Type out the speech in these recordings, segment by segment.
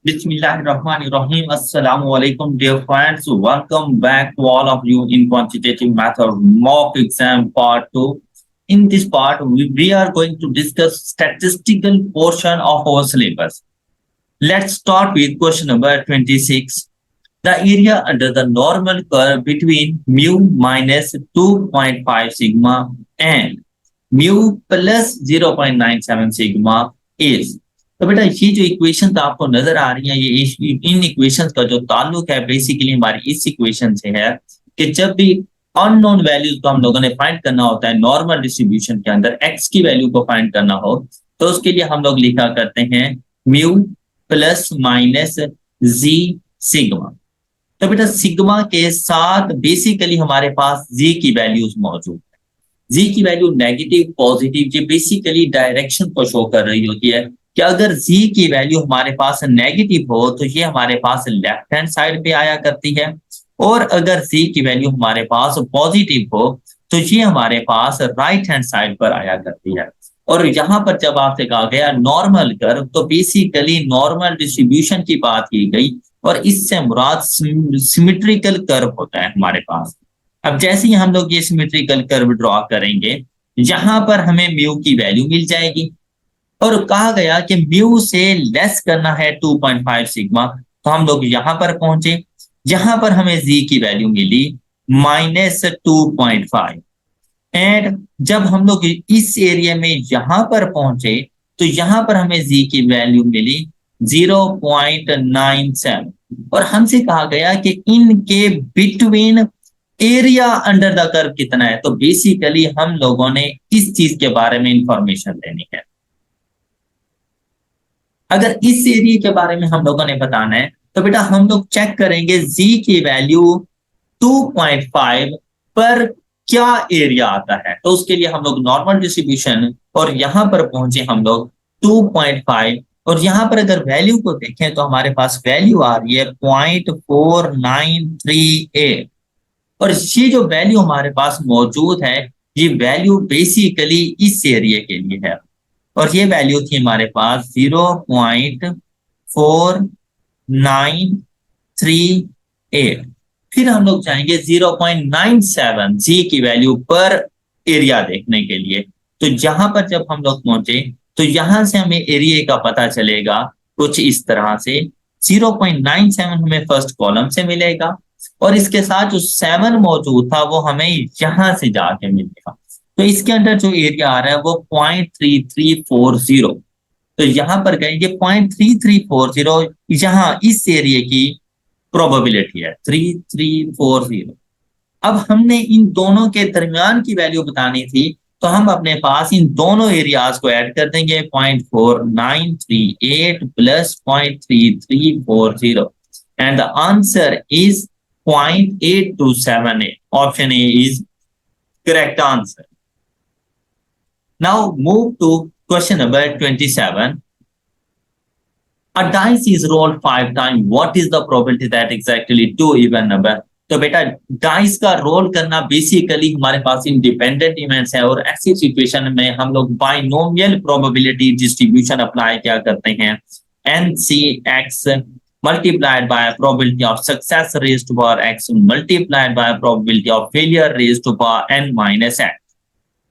Bismillahirrahmanirrahim. Assalamu alaikum, dear friends. Welcome back to all of you in quantitative method mock exam part 2. In this part, we are going to discuss statistical portion of our syllabus. Let's start with question number 26. The area under the normal curve between mu minus 2.5 sigma and mu plus 0.97 sigma is। तो बेटा ये जो equation तो आपको नजर आ रही है, ये इन इक्वेशंस का जो ताल्लुक है बेसिकली हमारी इस इक्वेशन से है कि जब भी अननोन वैल्यूज को हम लोगों ने फाइंड करना होता है नॉर्मल डिस्ट्रीब्यूशन के अंदर, एक्स की वैल्यू को फाइंड करना हो तो उसके लिए हम लोग लिखा करते हैं म्यू प्लस माइनस जी सिग्मा। तो बेटा सिग्मा के साथ बेसिकली हमारे पास जी की वैल्यूज मौजूद है। जी की वैल्यू नेगेटिव पॉजिटिव ये बेसिकली डायरेक्शन को शो कर रही होती है कि अगर जी की वैल्यू हमारे पास नेगेटिव हो तो ये हमारे पास लेफ्ट हैंड साइड पे आया करती है, और अगर जी की वैल्यू हमारे पास पॉजिटिव हो तो ये हमारे पास राइट हैंड साइड पर आया करती है। और यहाँ पर जब आपसे कहा गया नॉर्मल कर्व तो बेसिकली नॉर्मल डिस्ट्रीब्यूशन की बात की गई, और इससे मुराद सिमेट्रिकल कर्व होता है हमारे पास। अब जैसे ही हम लोग ये सिमेट्रिकल कर्व ड्रॉ करेंगे, यहाँ पर हमें म्यू की वैल्यू मिल जाएगी, और कहा गया कि म्यू से लेस करना है 2.5 सिग्मा, तो हम लोग यहाँ पर पहुंचे। यहाँ पर हमें जी की वैल्यू मिली -2.5, एंड जब हम लोग इस एरिया में यहाँ पर पहुंचे तो यहाँ पर हमें जी की वैल्यू मिली 0.97, और हमसे कहा गया कि इनके between area under the curve कितना है। तो बेसिकली हम लोगों ने इस चीज के बारे में इंफॉर्मेशन लेनी है। अगर इस एरिया के बारे में हम लोगों ने बताना है तो बेटा हम लोग चेक करेंगे जी की वैल्यू 2.5 पर क्या एरिया आता है। तो उसके लिए हम लोग नॉर्मल डिस्ट्रीब्यूशन और यहां पर पहुंचे हम लोग 2.5, और यहां पर अगर वैल्यू को देखें तो हमारे पास वैल्यू आ रही है 0.4938, और ये जो वैल्यू हमारे पास मौजूद है ये वैल्यू बेसिकली इस एरिया के लिए है, और ये वैल्यू थी हमारे पास 0.4938। फिर हम लोग जाएंगे 0.97 जी की वैल्यू पर एरिया देखने के लिए। तो जहां पर जब हम लोग पहुंचे तो यहां से हमें एरिया का पता चलेगा कुछ इस तरह से। 0.97 हमें फर्स्ट कॉलम से मिलेगा, और इसके साथ जो 7 मौजूद था वो हमें यहां से जाके मिलेगा। तो इसके अंदर जो एरिया आ रहा है वो 0.3340। तो यहां पर कहेंगे 0.3340 यहाँ इस एरिया की प्रोबेबिलिटी है 3340। अब हमने इन दोनों के दरमियान की वैल्यू बतानी थी, तो हम अपने पास इन दोनों एरियाज को ऐड कर देंगे 0.4938 plus 0.3340, and the answer is 0.8278। Option A is correct answer. Now move to question number 27. A dice is rolled 5 times. What is the probability that exactly 2 even number? तो बेटा डाइस का role करना basically हमारे पास independent events है, और ऐसी situation में हम लोग बाइनोमियल प्रोबेबिलिटी डिस्ट्रीब्यूशन अप्लाई क्या करते हैं, NCX multiplied by probability of success raised to power x multiplied by probability of failure raised to power n minus x।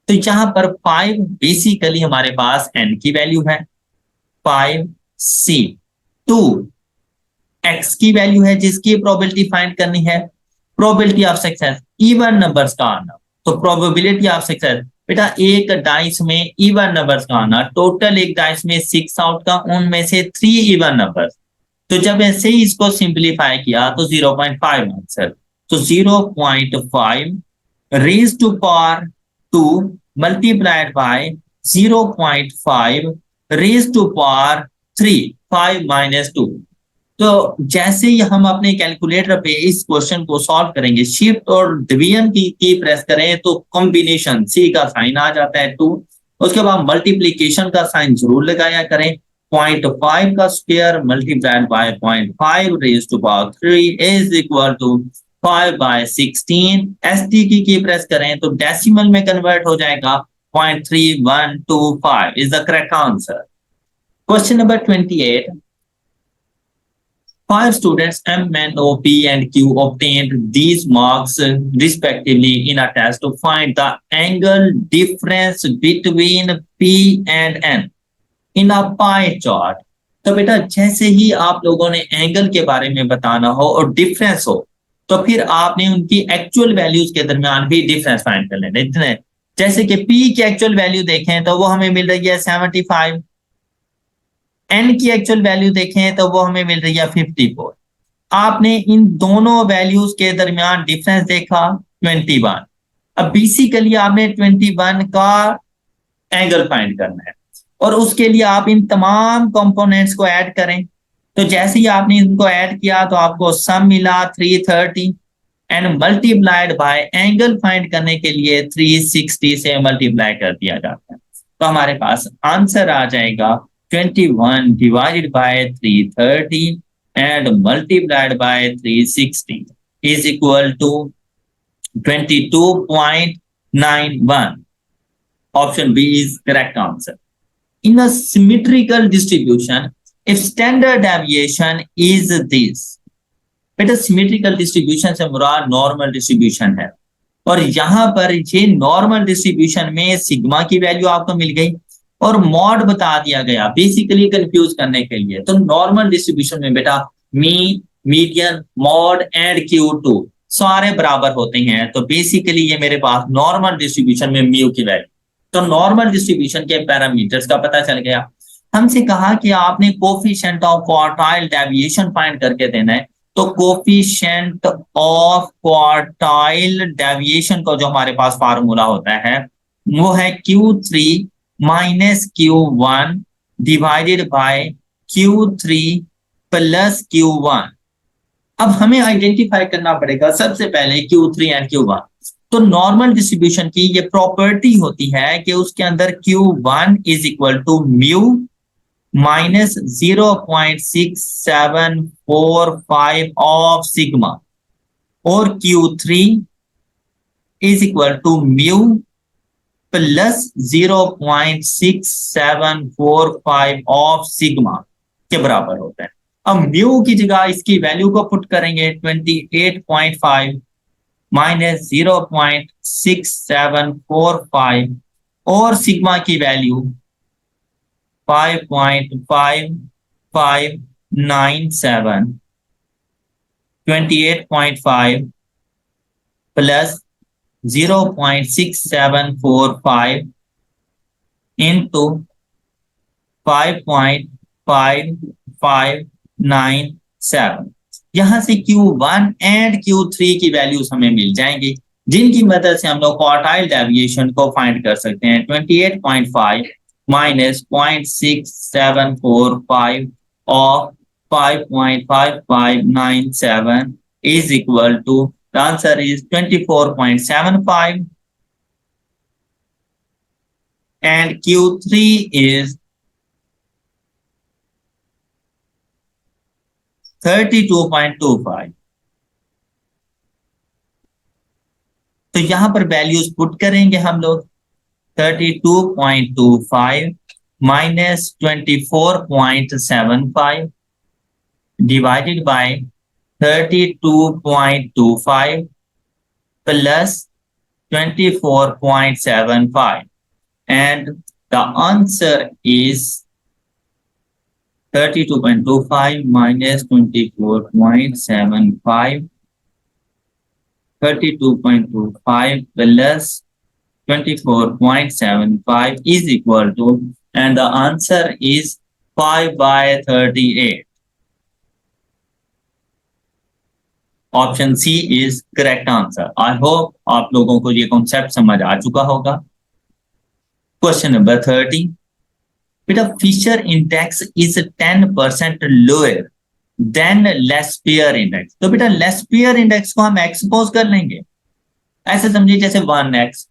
तो यहाँ पर 5 बेसिकली हमारे पास n की वैल्यू है 5c, 2 x की वैल्यू है जिसकी प्रोबेबिलिटी फाइंड करनी है, probability of success even numbers का आना। तो प्रोबेबिलिटी ऑफ सक्सेस बेटा एक डाइस में इवन नंबर्स का आना, टोटल एक डाइस में 6 आउट का, उनमें से 3 इवन नंबर्स। तो जब ऐसे ही इसको सिंप्लीफाई किया तो 0.5 आंसर। तो 0.5 raise to power 2 multiplied by 0.5 raised to power 3, 5 minus 2। तो जैसे ही हम अपने कैलकुलेटर पे इस क्वेश्चन को सॉल्व करेंगे, शिफ्ट और डिवीजन की प्रेस करें तो कॉम्बिनेशन सी का साइन आ जाता है 2, उसके बाद मल्टीप्लीकेशन का साइन जरूर लगाया करें। 0.5 का square multiplied by 0.5 raise to power 3 is equal to 5/16। ST की प्रेस करें तो डेसिमल में कन्वर्ट हो जाएगा 0.3125 is the correct answer. Question number 28। Five students M, N, O, P, and Q obtained these marks respectively in a test to find the angle difference between P and N in a pie chart. तो बेटा जैसे ही आप लोगों ने angle के बारे में बताना हो और डिफरेंस हो, तो फिर आपने उनकी एक्चुअल वैल्यूज के दरमियान भी डिफरेंस फाइंड कर लेना। इतने जैसे कि P की एक्चुअल वैल्यू देखें तो वो हमें मिल रही है 75, N की एक्चुअल वैल्यू देखें तो वो हमें मिल रही है 54। आपने इन दोनों वैल्यूज के दरमियान डिफरेंस देखा 21। अब बेसिकली आपने 21 का एंगल फाइंड करना है और उसके लिए आप इन तमाम कंपोनेंट्स को ऐड करें। तो जैसे ही आपने इनको ऐड किया तो आपको सम मिला 330 and multiplied by angle find करने के लिए 360 से मल्टीप्लाई कर दिया जाता है। तो हमारे पास आंसर आ जाएगा 21 divided by 330 and multiplied by 360 is equal to 22.91. Option B is correct answer. In a symmetrical distribution, if standard deviation is this, बेटा सिमेट्रिकल डिस्ट्रीब्यूशन से मुराद नॉर्मल डिस्ट्रीब्यूशन है और यहाँ पर ये नॉर्मल डिस्ट्रीब्यूशन में सिग्मा की वैल्यू आपको मिल गई और मॉड बता दिया गया बेसिकली कंफ्यूज करने के लिए। तो नॉर्मल डिस्ट्रीब्यूशन में बेटा mean, median, mod and Q2 सारे बराबर होते हैं। तो बेसिकली ये मेरे पास नॉर्मल डिस्ट्रीब्यूशन में म्यू की वैल्यू, तो नॉर्मल डिस्ट्रीब्यूशन के पैरामीटर्स का पता चल गया। हमसे कहा कि आपने coefficient of quartile deviation find करके देना है। तो कोफिशिएंट ऑफ क्वार्टाइल डेविएशन का जो हमारे पास फार्मूला होता है वो है Q3 minus Q1 divided by Q3 plus Q1। अब हमें आइडेंटिफाई करना पड़ेगा सबसे पहले Q3 एंड Q1। तो नॉर्मल डिस्ट्रीब्यूशन की ये प्रॉपर्टी होती है कि उसके अंदर Q1 is equal to mu minus 0.6745 of sigma और Q3 is equal to mu plus 0.6745 of sigma के बराबर होता है। अब म्यू की जगह इसकी वैल्यू को पुट करेंगे 28.5 माइनस 0.6745 और सिग्मा की वैल्यू 5.5597, 28.5 प्लस 0.6745 into 5.597। यहां से Q1 एंड Q3 की वैल्यूज हमें मिल जाएंगी जिनकी मदद से हम लोग क्वार्टाइल डेविएशन को फाइंड कर सकते हैं। 28.5 minus 0.6745 of 5.5597 is equal to, the answer is 24.75 and Q3 is 32.25। तो यहां पर वैल्यूज पुट करेंगे हम लोग 32.25 minus 24.75 divided by 32.25 plus 24.75 and the answer is 32.25 minus 24.75, 32.25 plus 24.75 is equal to, and the answer is 5/38. Option C is correct answer. I hope आप लोगों को ये कॉन्सेप्ट समझ आ चुका होगा। क्वेश्चन नंबर 30, बेटा Fisher index is 10% lower than Laspeyres index. तो बेटा लेस्पियर इंडेक्स को हम एक्सपोज कर लेंगे, ऐसे समझिए जैसे 1x,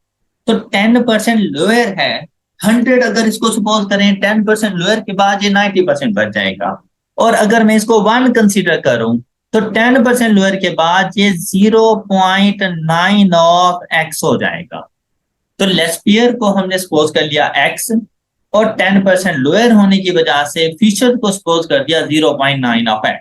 तो 10% लोअर है। 100 अगर इसको सपोज करें 10% लोअर के बाद ये 90% बच जाएगा। और अगर मैं इसको 1 कंसीडर करूं तो 10% लोअर के बाद ये 0.9 ऑफ x हो जाएगा। तो लेस्पियर को हमने सपोज कर लिया x और 10% लोअर होने की वजह से फिशर को सपोज कर दिया 0.9 of x।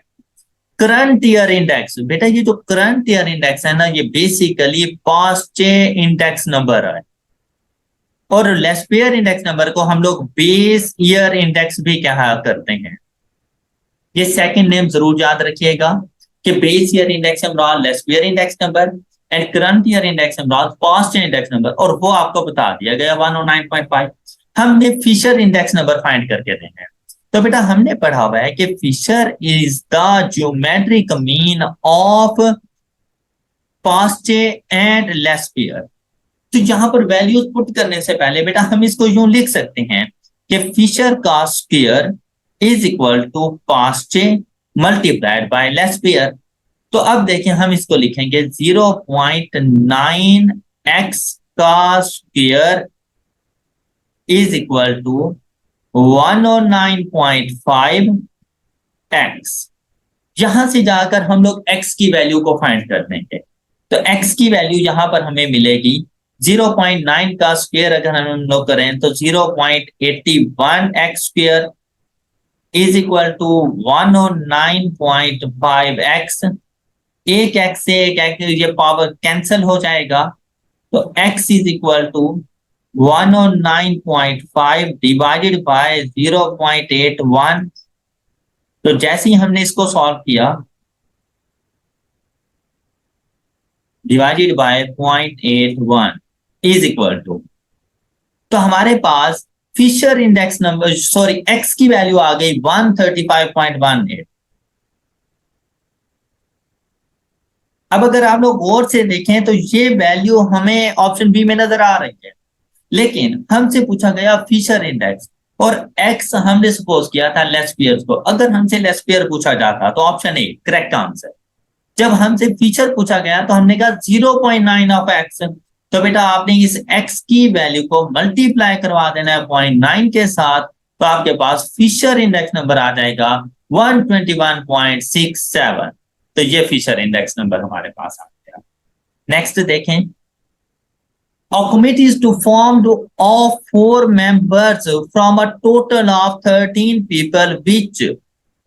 Current year index, बेटा ये जो करंट ईयर इंडेक्स है ना, ये बेसिकली पास्ट इंडेक्स नंबर है, और लेस्पियर इंडेक्स नंबर को हम लोग बेस ईयर इंडेक्स भी कहा करते हैं। ये सेकंड नेम जरूर याद रखिएगा कि base year index number, Laspeyres index number and current year index number, Paasche index number, और वो आपको बता दिया गया 109.5। हमने फिशर इंडेक्स नंबर फाइंड करके देना है। तो बेटा हमने पढ़ा हुआ है कि Fisher is the geometric mean of Paasche and Laspeyres. तो यहां पर वैल्यूज पुट करने से पहले बेटा हम इसको यूं लिख सकते हैं कि फिशर का square is equal to Paasche multiplied by Laspeyres. तो अब देखें हम इसको लिखेंगे 0.9x का square is equal to 109.5x। यहां से जाकर हम लोग x की वैल्यू को फाइंड कर देंगे। तो x की वैल्यू यहां पर हमें मिलेगी 0.9 का स्क्वायर अगर हम लोग करें तो 0.81x square is equal to 109.5x। एक x से एक x ये पावर कैंसिल हो जाएगा, तो x is equal to 109.5 divided by 0.81। तो जैसे ही हमने इसको सॉल्व किया, divided by 0.81 is equal to, तो हमारे पास Fisher index number sorry x की वैल्यू आ गई 135.18। अब अगर आप लोग गौर से देखें तो ये वैल्यू हमें ऑप्शन बी में नजर आ रही है, लेकिन हमसे पूछा गया फिशर इंडेक्स और x हमने सपोज किया था लेस्पियर को। अगर हमसे लेस्पियर पूछा जाता तो ऑप्शन ए करेक्ट आंसर। जब हमसे फीचर पूछा गया तो हमने कहा 0.9 ऑफ x। तो बेटा आपने इस x की वैल्यू को मल्टीप्लाई करवा देना है 0.9 के साथ, तो आपके पास फिशर इंडेक्स नंबर आ जाएगा 121.67। तो ये फिशर इंडेक्स नंबर हमारे पास आ गया। नेक्स्ट देखें, a committee is to formed of 4 members from a total of 13 people,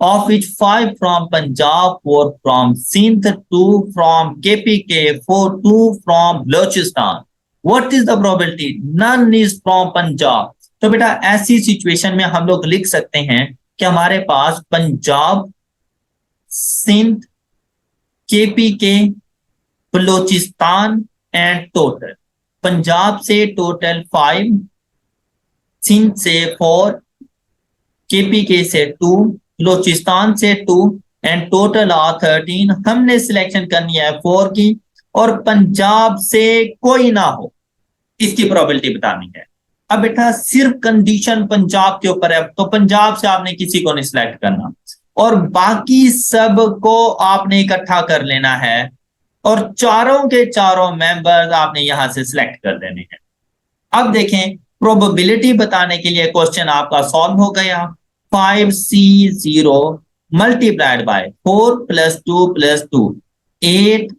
of which 5 from Punjab, 4 from Sindh, 2 from KPK, 2 from Balochistan. What is the probability? None is from Punjab. तो बेटा ऐसी situation में हम लोग लिख सकते हैं कि हमारे पास Punjab, Sindh, KPK, Balochistan and total. Punjab से टोटल 5, सिंध से 4, KPK से 2, बलोचिस्तान से 2 एंड टोटल आर 13। हमने सिलेक्शन करनी है 4 की, और पंजाब से कोई ना हो इसकी प्रोबेबिलिटी बतानी है। अब बेटा सिर्फ कंडीशन पंजाब के ऊपर है, तो पंजाब से आपने किसी को नहीं सिलेक्ट करना और बाकी सब को आपने इकट्ठा कर लेना है और चारों के चारों मेंबर्स आपने यहां से सिलेक्ट कर देने हैं। अब देखें प्रोबेबिलिटी बताने के लिए क्वेश्चन आपका सॉल्व हो गया। 5C0 multiplied bye 4 + 2 + 2 8।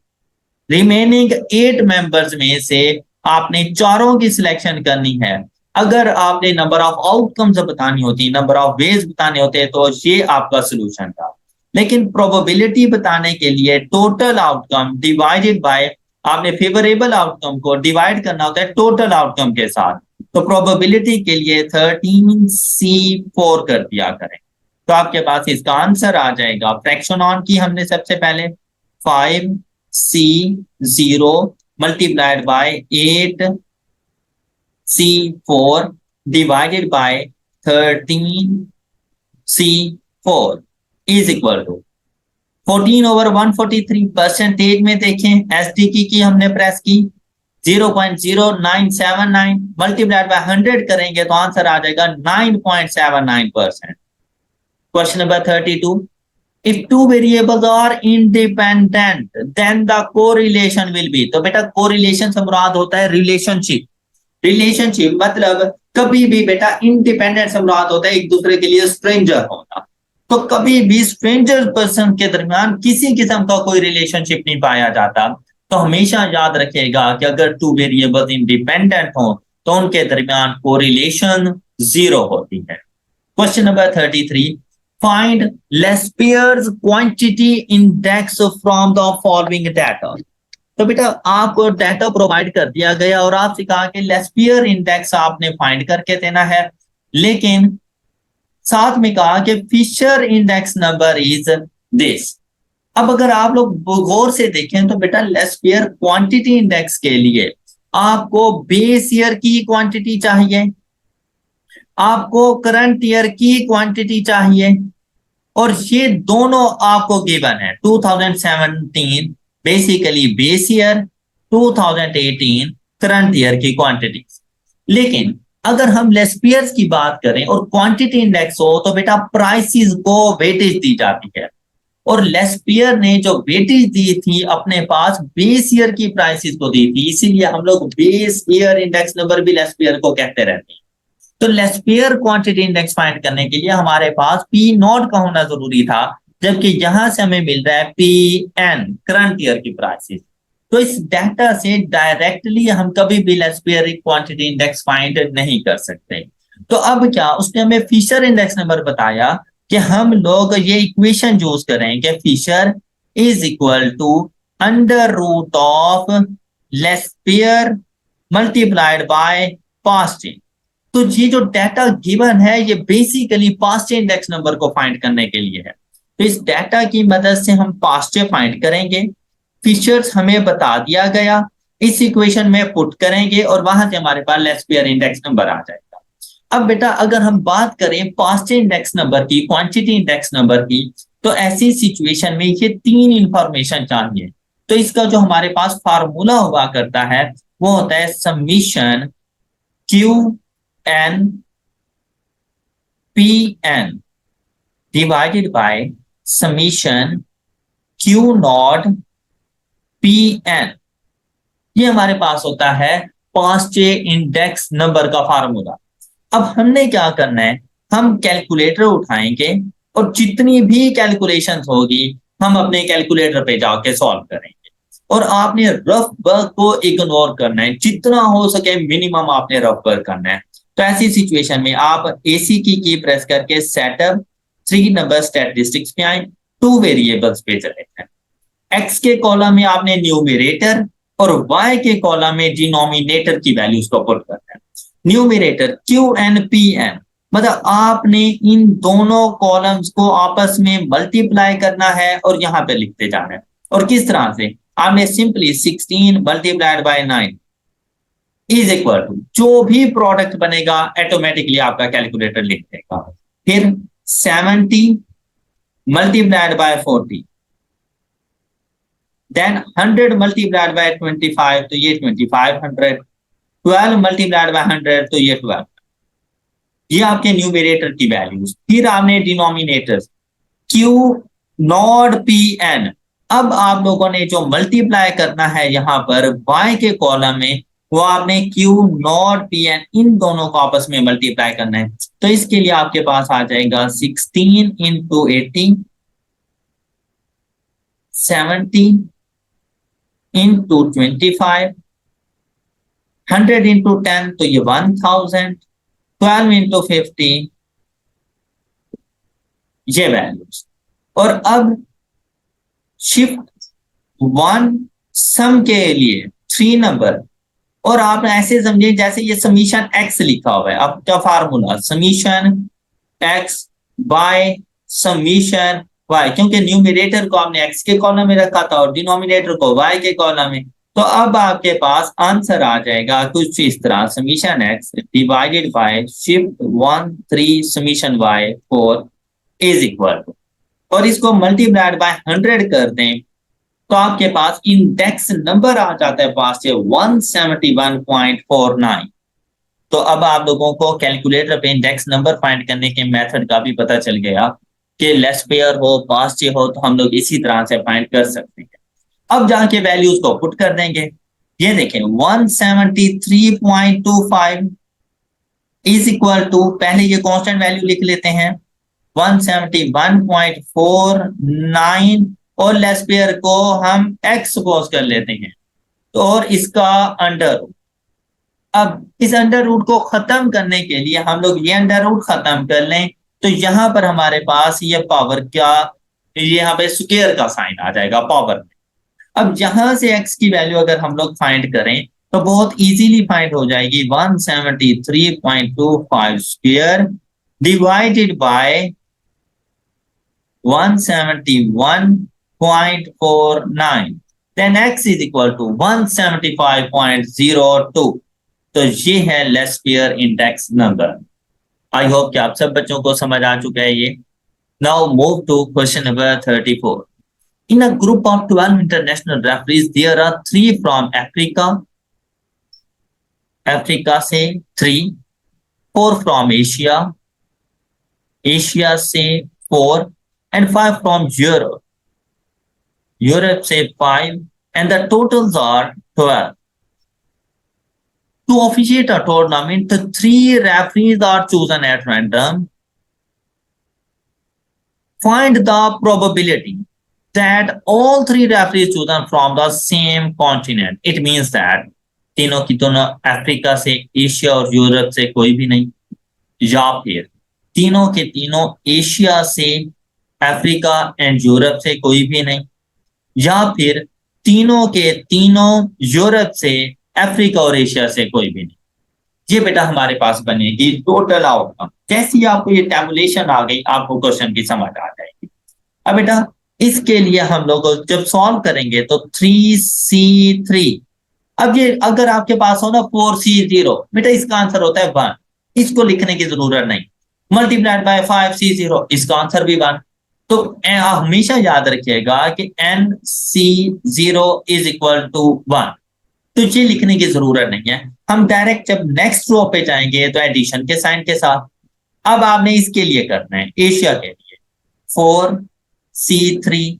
Remaining 8 members में से आपने चारों की सिलेक्शन करनी है। अगर आपने नंबर ऑफ आउटकम्स बतानी होती, नंबर ऑफ वेज बताने होते, तो ये आपका सोल्यूशन था। लेकिन प्रोबेबिलिटी बताने के लिए टोटल आउटकम डिवाइडेड बाय, आपने फेवरेबल आउटकम को डिवाइड करना होता है टोटल आउटकम के साथ। तो प्रोबेबिलिटी के लिए 13C4 कर दिया करें, तो आपके पास इसका आंसर आ जाएगा। फ्रैक्शन ऑन की हमने सबसे पहले 5C0 multiplied by 8C4 divided by 13C4 is equal to 14/143। Percentage में देखें एसडी की हमने प्रेस की 0.0979 मल्टीप्लाइड बाय 100 करेंगे तो आंसर आ जाएगा 9.79%। Question number 32, if two variables are independent then the correlation will be। तो बेटा कोरिलेशन से मुराद होता है रिलेशनशिप। रिलेशनशिप मतलब कभी भी बेटा इंडिपेंडेंट से मुराद होता है एक दूसरे के लिए स्ट्रेंजर होना। तो कभी भी स्ट्रेंजर पर्सन के दरमियान किसी किस्म का कोई रिलेशनशिप नहीं पाया जाता। तो हमेशा याद रखिएगा कि अगर 2 वेरिएबल्स इंडिपेंडेंट हो तो उनके दरमियान कोरिलेशन 0 होती है। Question number 33, find Laspeyres quantity index from the following data. तो बेटा आपको डाटा प्रोवाइड कर दिया गया और आपसे कहा कि लेस्पियर इंडेक्स आपने फाइंड करके देना है, लेकिन साथ में कहा कि Fisher index number is this. अब अगर आप लोग गौर से देखें तो बेटा लेस्पियर क्वांटिटी इंडेक्स के लिए आपको बेस ईयर की क्वांटिटी चाहिए, आपको करंट ईयर की क्वांटिटी चाहिए, और ये दोनों आपको गिवन है। 2017 basically base year, 2018 current year की क्वांटिटी। लेकिन अगर हम लेस्पियर्स की बात करें और क्वांटिटी इंडेक्स हो तो बेटा प्राइसेस को वेटेज दी जाती है, और लेस्पियर ने जो वेटेज दी थी अपने पास बेस ईयर की प्राइसेस को दी थी, इसीलिए हम लोग बेस ईयर इंडेक्स नंबर भी लेस्पियर को कहते रहते हैं। तो लेस्पियर क्वांटिटी इंडेक्स फाइंड करने के लिए हमारे पास पी नॉट का होना जरूरी था, जबकि यहां से हमें मिल रहा है पी एन करंट ईयर की प्राइसेस। तो इस डाटा से डायरेक्टली हम कभी भी लेस्पियर क्वांटिटी इंडेक्स फाइंड नहीं कर सकते। तो अब क्या उसने हमें फिशर इंडेक्स नंबर बताया कि हम लोग ये इक्वेशन यूज करें कि Fisher is equal to under root of Laspeyres multiplied by पास्ट चेन। तो ये जो डाटा गिवन है ये बेसिकली पास्ट इंडेक्स नंबर को फाइंड करने के लिए है। तो इस डाटा की मदद से हम पास्ट फाइंड करेंगे, फीचर्स हमें बता दिया गया, इस इक्वेशन में पुट करेंगे और वहां से हमारे पास लेस्पियर इंडेक्स नंबर आ जाएगा। अब बेटा अगर हम बात करें पास्ट इंडेक्स नंबर की, क्वांटिटी इंडेक्स नंबर की, तो ऐसी सिचुएशन में ये तीन इंफॉर्मेशन चाहिए। तो इसका जो हमारे पास फार्मूला हुआ करता है वो होता है summation q n p n divided by summation q naught p n. ये हमारे पास होता है पास्ट इंडेक्स नंबर का फार्मूला। अब हमने क्या करना है, हम कैलकुलेटर उठाएंगे और जितनी भी कैलकुलेशंस होगी हम अपने कैलकुलेटर पे जाके सॉल्व करेंगे, और आपने रफ वर्क को इग्नोर करना है, जितना हो सके मिनिमम आपने रफ वर्क करना है। तो ऐसी सिचुएशन में आप एसी की प्रेस करके सेटअप 3 नंबर स्टैटिस्टिक्स पे आए, 2 वेरिएबल्स पे चले जाए। एक्स के कॉलम में आपने न्यूमरेटर और वाई के कॉलम में डिनोमिनेटर की वैल्यूज को पुट करना है। Numerator q n p n, मतलब आपने इन दोनों कॉलम्स को आपस में मल्टीप्लाई करना है और यहां पे लिखते जाना है। और किस तरह से, आपने simply 16 multiplied by 9 is equal to, जो भी प्रोडक्ट बनेगा ऑटोमेटिकली आपका कैलकुलेटर लिख देगा। फिर 70 multiplied by 40, then 100 multiplied by 25, तो ये 2500, 12 मल्टीप्लाइड बाय 100, तो ये 12। ये आपके न्यूमरेटर की वैल्यूज। फिर आपने denominator q naught p n, अब आप लोगों ने जो मल्टीप्लाई करना है यहाँ पर y के कॉलम में, वो आपने क्यू नॉट पी एन इन दोनों को आपस में मल्टीप्लाई करना है। तो इसके लिए आपके पास आ जाएगा 16 इंटू 80, 70 इंटू 25, 100 इंटू 10, तो ये 1000, 12 इंटू 50, ये वैल्यूज। और अब शिफ्ट 1 सम के लिए 3 नंबर, और आप ऐसे समझिए जैसे ये समीशन एक्स लिखा हुआ है। आपका formula summation x by summation y, क्योंकि न्यूमरेटर को आपने एक्स के कॉलम में रखा था और डिनोमिनेटर को वाई के कॉलम में। तो अब आपके पास आंसर आ जाएगा कुछ इस तरह, summation x divided by shift 1 3 summation y 4 is equal to, और इसको मल्टीप्लाइड बाय 100 कर दें तो आपके पास इंडेक्स नंबर आ जाता है पास से 171.49। तो अब आप लोगों को कैलकुलेटर पे इंडेक्स नंबर फाइंड करने के मेथड का भी पता चल गया कि लेस्पियर हो पास्ट हो तो हम लोग इसी तरह से फाइंड कर सकते हैं। अब जाके वैल्यूज को पुट कर देंगे। ये देखें 173.25 इज इक्वल टू, पहले ये कांस्टेंट वैल्यू लिख लेते हैं 171.49, और लेस्पियर को हम x सपोज कर लेते हैं, तो और इसका अंडर रूट। अब इस अंडर रूट को खत्म करने के लिए हम लोग ये अंडर रूट खत्म कर लें तो यहाँ पर हमारे पास ये पावर क्या, यहाँ पे स्क्वायर का साइन आ जाएगा पावर में। अब यहां से x की वैल्यू अगर हम लोग फाइंड करें तो बहुत इजीली फाइंड हो जाएगी। 173.25 square divided by 171.49, then x is equal to 175.02। तो ये है least square index number. I hope कि आप सब बच्चों को समझ आ चुका है ये। Now move to question number 34। In a group of 12 international referees, there are 3 from Africa. Africa से 3, 4 from Asia. Asia से 4 and 5 from Europe. Europe से 5 and the totals are 12. To officiate a tournament, the 3 referees are chosen at random. Find the probability that all 3 referees chosen from the same continent. It means that तीनों की दोनों Africa से, Asia और Europe से कोई भी नहीं, या फिर तीनों के तीनों एशिया से, अफ्रीका एंड यूरोप से कोई भी नहीं, या फिर तीनों के तीनों यूरोप से, अफ्रीका और एशिया से कोई भी नहीं। ये बेटा हमारे पास बनेगी टोटल आउटकम। जैसी आपको ये टैबुलेशन आ गई, आपको क्वेश्चन की समझ आ जाएगी। अब बेटा इसके लिए हम लोग जब सॉल्व करेंगे तो 3C3, अब ये अगर आपके पास हो ना 4C0, बेटा इसका आंसर होता है 1, इसको लिखने की जरूरत नहीं। मल्टीप्लाइड बाय 5C0, इसका आंसर भी 1। तो हमेशा याद रखिएगा कि NC0 इज इक्वल टू 1, तो ये लिखने की जरूरत नहीं है। हम डायरेक्ट जब नेक्स्ट रो पे जाएंगे तो एडिशन के साइन के साथ। अब आपने इसके लिए करना है, एशिया के लिए 4C3,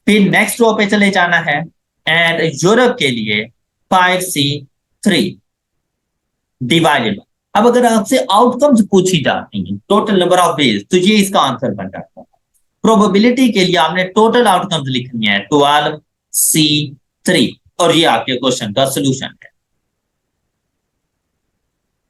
फिर नेक्स्ट रो पे चले जाना है एंड यूरोप के लिए 5C3 डिवाइडेड। अब अगर आपसे आउटकम्स पूछी जाती हैं, टोटल नंबर ऑफ डेज, तो ये इसका आंसर बन जाता है। प्रोबेबिलिटी के लिए आपने टोटल आउटकम्स लिखनी है 12C3, और ये आपके क्वेश्चन का सोल्यूशन है।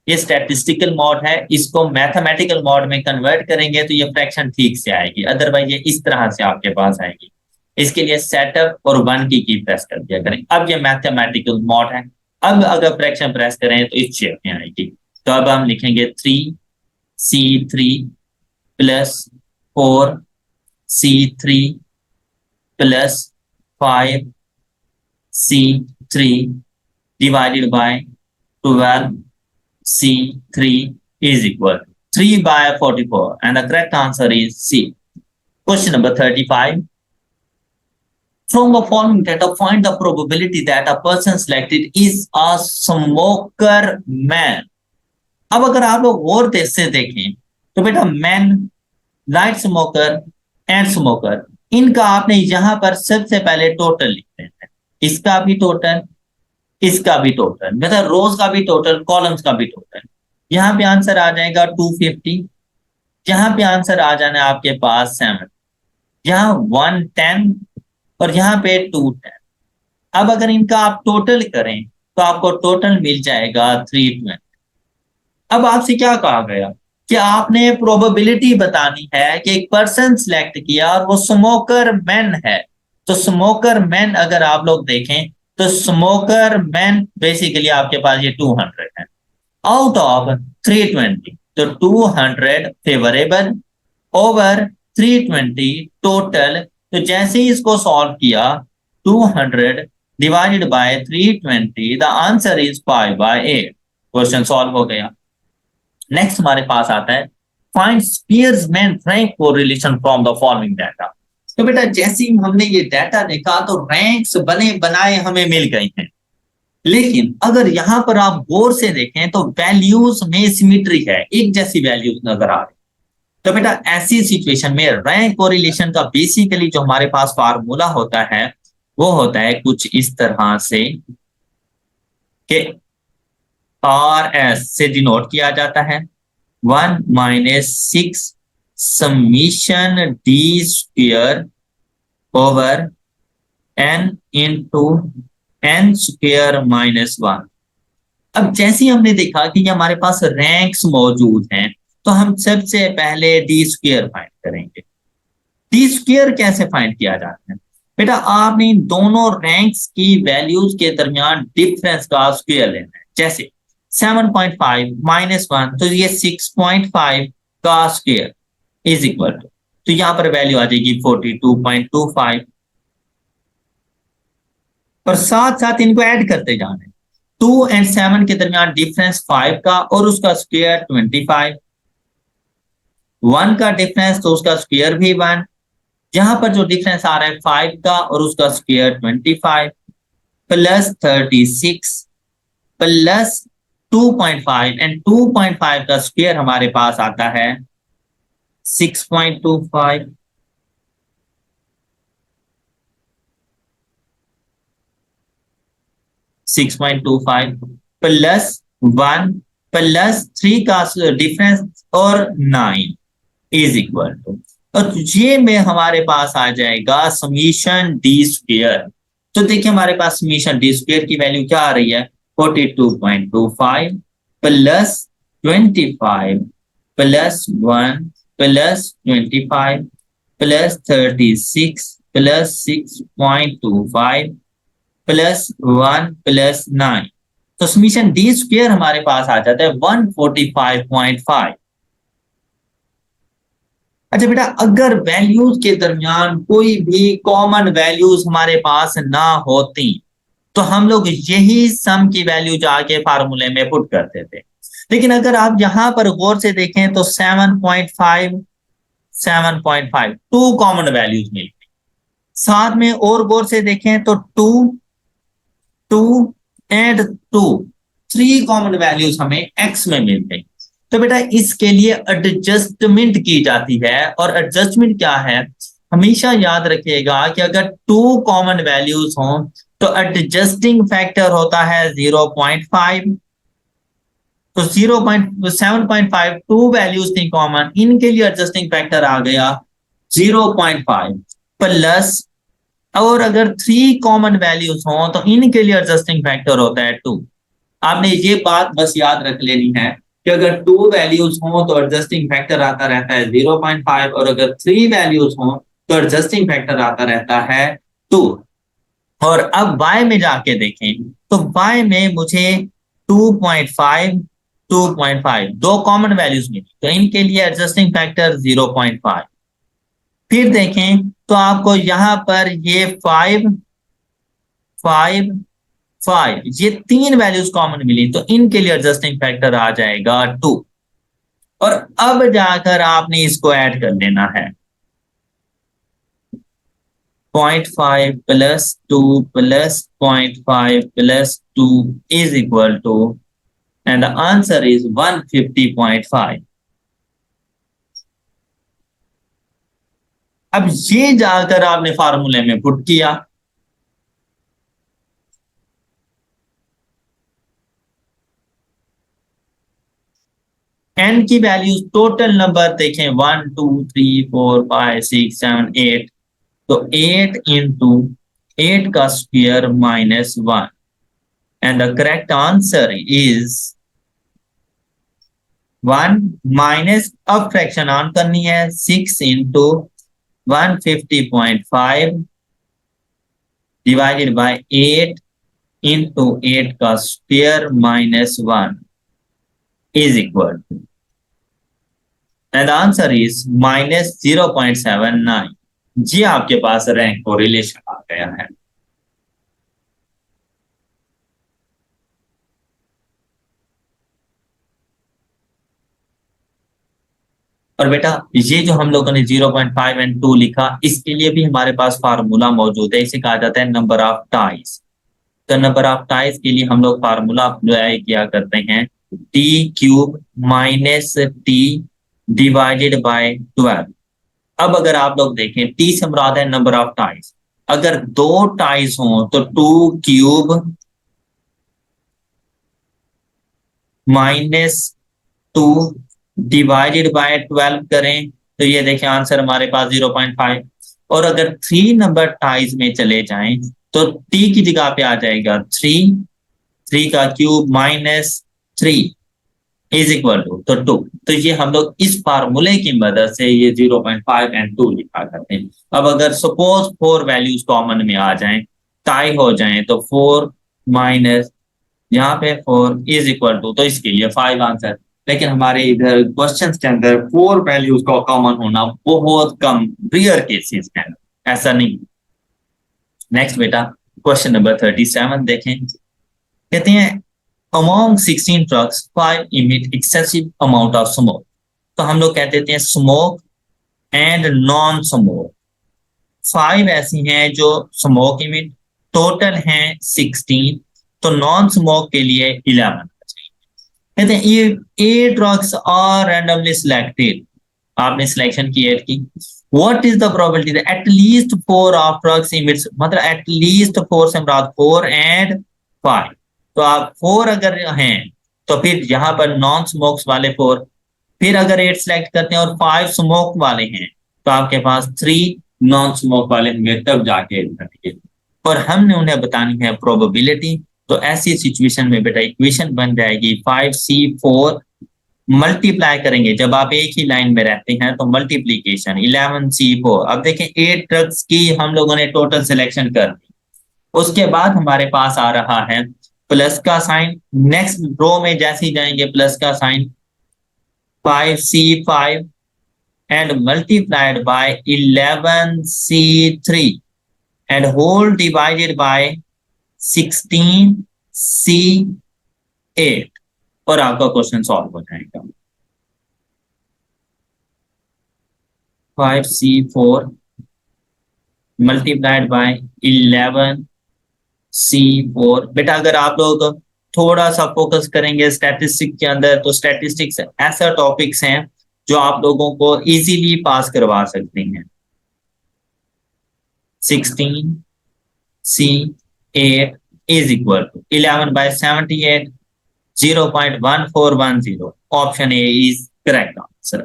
ये स्टैटिस्टिकल मोड है, इसको मैथमेटिकल मोड में कन्वर्ट करेंगे तो ये फ्रैक्शन ठीक से आएगी, अदरवाइज ये इस तरह से आपके पास आएगी। इसके लिए सेटअप और 1 की प्रेस कर दिया करें। अब ये मैथमेटिकल मोड है। अब अगर फ्रैक्शन प्रेस करें तो इस शेप में आएगी। तो अब हम लिखेंगे 3C3 plus 4C3 plus 5C3 divided by 12C3 is equal to 3 by 44, and the correct answer is C. Question number 35. From the following data, find the probability that a person selected is a smoker man. अब अगर आप लोग और से देखें तो बेटा man, light smoker and smoker, इनका आपने यहां पर सबसे पहले टोटल लिख देना है। इसका भी टोटल, इसका भी टोटल, मतलब रोज का भी टोटल, कॉलम्स का भी टोटल। यहाँ पे आंसर आ जाएगा 250, यहाँ पे आंसर आ जाना है आपके पास 7, यहाँ 110 और यहाँ पे 210। अब अगर इनका आप टोटल करें तो आपको टोटल मिल जाएगा 320। अब आपसे क्या कहा गया कि आपने प्रोबेबिलिटी बतानी है कि एक पर्सन सिलेक्ट किया और वो स्मोकर मैन है। तो स्मोकर मैन अगर आप लोग देखें तो स्मोकर मैन बेसिकली आपके पास ये 200 है आउट ऑफ 320। तो 200 फेवरेबल ओवर 320 टोटल। तो जैसे ही इसको सॉल्व किया 200 divided by 320, the answer is 5/8। Question solve हो गया। नेक्स्ट हमारे पास आता है find Spearman's rank correlation from the following data. तो बेटा जैसे ही हमने ये डाटा देखा तो रैंक्स बने बनाए हमें मिल गए हैं, लेकिन अगर यहां पर आप गौर से देखें तो वैल्यूज में सिमिट्री है, एक जैसी वैल्यूज नजर आ रही। तो बेटा ऐसी सिचुएशन में रैंक कोरिलेशन का बेसिकली जो हमारे पास फार्मूला होता है वो होता है कुछ इस तरह से कि RS से डिनोट किया जाता है 1 - 6 summation D square over N into N square -1। अब जैसे ही हमने देखा कि ये हमारे पास रैंक्स मौजूद हैं, तो हम सबसे पहले डी स्क्वायर फाइंड करेंगे। डी स्क्वायर कैसे फाइंड किया जाता है? बेटा आपने इन दोनों रैंक्स की वैल्यूज के दरमियान डिफरेंस का स्क्वायर लेना है। जैसे 7.5 माइनस 1, तो ये 6.5 का स्क्वायर इज इक्वल टू, तो यहां पर वैल्यू आ जाएगी 42.25, और साथ साथ इनको ऐड करते जाना है। 2 एंड 7 के दरमियान डिफरेंस 5 का और उसका स्क्वायर 25, 1 का डिफरेंस तो उसका स्क्वायर भी 1, यहां पर जो डिफरेंस आ रहा है 5 का और उसका स्क्वायर 25, प्लस 36 प्लस 2.5, एंड 2.5 का स्क्वायर हमारे पास आता है 6.25, प्लस 1 प्लस 3 का डिफरेंस और 9 इज इक्वल टू, और ये में हमारे पास आ जाएगा समीशन डी स्क्वायर। तो देखिए हमारे पास समीशन डी स्क्वायर की वैल्यू क्या आ रही है, 42.25 plus 25 plus 1 plus 25 plus 36 plus 6.25 plus 1 plus 9, तो समीशन डी स्क्वायर हमारे पास आ जाता है 145.5। अच्छा बेटा, अगर वैल्यूज के दरमियान कोई भी कॉमन वैल्यूज हमारे पास ना होती तो हम लोग यही सम की वैल्यू जाके फार्मूले में पुट करते थे। लेकिन अगर आप यहां पर गौर से देखें तो 7.5 7.5 टू कॉमन वैल्यूज मिल गई, साथ में और गौर से देखें तो 2 2 एंड 2 3 कॉमन वैल्यूज हमें एक्स में मिल गई। तो बेटा इसके लिए एडजस्टमेंट की जाती है, और एडजस्टमेंट क्या है, हमेशा याद रखिएगा कि अगर 2 कॉमन वैल्यूज हों तो एडजस्टिंग फैक्टर होता है 0.5, तो 0.7.5 टू वैल्यूज थी कॉमन, इनके लिए एडजस्टिंग फैक्टर आ गया 0.5 प्लस, और अगर 3 कॉमन वैल्यूज हों तो इनके लिए एडजस्टिंग फैक्टर होता है 2। आपने ये बात बस याद रख लेनी है कि अगर 2 वैल्यूज हों तो एडजस्टिंग फैक्टर आता रहता है 0.5, और अगर 3 वैल्यूज हों तो एडजस्टिंग फैक्टर आता रहता है 2। और अब y में जाके देखें तो y में मुझे 2.5 2.5 दो कॉमन वैल्यूज मिली, तो इनके लिए एडजस्टिंग फैक्टर 0.5। फिर देखें तो आपको यहां पर ये 5 5 5 ये 3 वैल्यूज कॉमन मिली, तो इनके लिए एडजस्टिंग फैक्टर आ जाएगा 2। और अब जाकर आपने इसको ऐड कर लेना है, 0.5 plus 2 plus 0.5 plus 2 is equal to, and the answer is 150.5। अब ये जाकर आपने फार्मूले में पुट किया, n की वैल्यूज टोटल नंबर देखें 1 2 3 4 5 6 7 8, तो 8 इंटू 8 का square minus 1, and the correct answer is 1 minus, अब फ्रैक्शन ऑन करनी है, 6 इंटू 150.5 डिवाइडेड बाय 8 इंटू 8 का square minus 1 is equal to, and answer is minus 0.79। जी आपके पास रैंक कोरिलेशन आ गया है। और बेटा ये जो हम लोगों ने 0.5 एंड 2 लिखा, इसके लिए भी हमारे पास फार्मूला मौजूद है, इसे कहा जाता है नंबर ऑफ टाइज। तो नंबर ऑफ टाइज के लिए हम लोग फार्मूला अप्लाई किया करते हैं, T cube minus T divided by 12। अब अगर आप लोग देखें टी से मुराद है नंबर ऑफ टाइज, अगर 2 टाइज हों तो 2 क्यूब माइनस 2 डिवाइडेड बाय 12 करें तो ये देखें आंसर हमारे पास 0.5। और अगर 3 नंबर टाइज में चले जाएं तो टी की जगह पे आ जाएगा 3 का cube minus 3 is equal to तो 2। तो ये हम लोग इस फार्मूले की मदद से ये 0.5 एंड 2 लिखा करते हैं। अब अगर सपोज 4 वैल्यूज कॉमन में आ जाएं, टाई हो जाएं, तो 4 माइनस यहाँ पे 4 इज इक्वल टू, तो इसके लिए 5 आंसर। लेकिन हमारे इधर क्वेश्चन के अंदर 4 वैल्यूज का कॉमन होना बहुत कम, रियर केसेस है, ऐसा नहीं। नेक्स्ट बेटा क्वेश्चन नंबर 37 देखें। कहते हैं among 16 trucks 5 emit excessive amount of smoke। तो हम लोग कह देते हैं स्मोक एंड नॉन स्मोक। 5 ऐसी हैं जो स्मोक इमिट, टोटल हैं 16, तो नॉन स्मोक के लिए 11। कहते हैं ये 8 ड्रग्स आर रैंडमली सिलेक्टेड, आपने सिलेक्शन की ऐड की। What is the probability at least 4 of drugs emits, मतलब एटलीस्ट 4 से मुराद 4 एंड 5। तो आप 4 अगर हैं तो फिर यहाँ पर नॉन स्मोक्स वाले 4, फिर अगर 8 सिलेक्ट करते हैं और 5 स्मोक वाले हैं तो आपके पास 3 नॉन स्मोक वाले होंगे, तब जाके और हमने उन्हें बतानी है प्रोबेबिलिटी। तो ऐसी सिचुएशन में बेटा इक्वेशन बन जाएगी 5C4 मल्टीप्लाई करेंगे, जब आप एक ही लाइन में रहते हैं तो मल्टीप्लीकेशन 11C4। अब देखें 8 ड्रग्स की हम लोगों ने टोटल सिलेक्शन कर दी, उसके बाद हमारे पास आ रहा है प्लस का साइन, नेक्स्ट रो में जैसे ही जाएंगे प्लस का sign 5C5 and multiplied by 11C3 and whole divided by 16C8 और आपका क्वेश्चन सॉल्व हो जाएगा। 5C4 multiplied by 11C4। बेटा अगर आप लोग थोड़ा सा फोकस करेंगे स्टैटिस्टिक्स के अंदर, तो स्टैटिस्टिक्स ऐसा टॉपिक्स हैं जो आप लोगों को इजीली पास करवा सकते हैं। 16C8 is equal to 11/78, 0.1410। Option A is correct answer.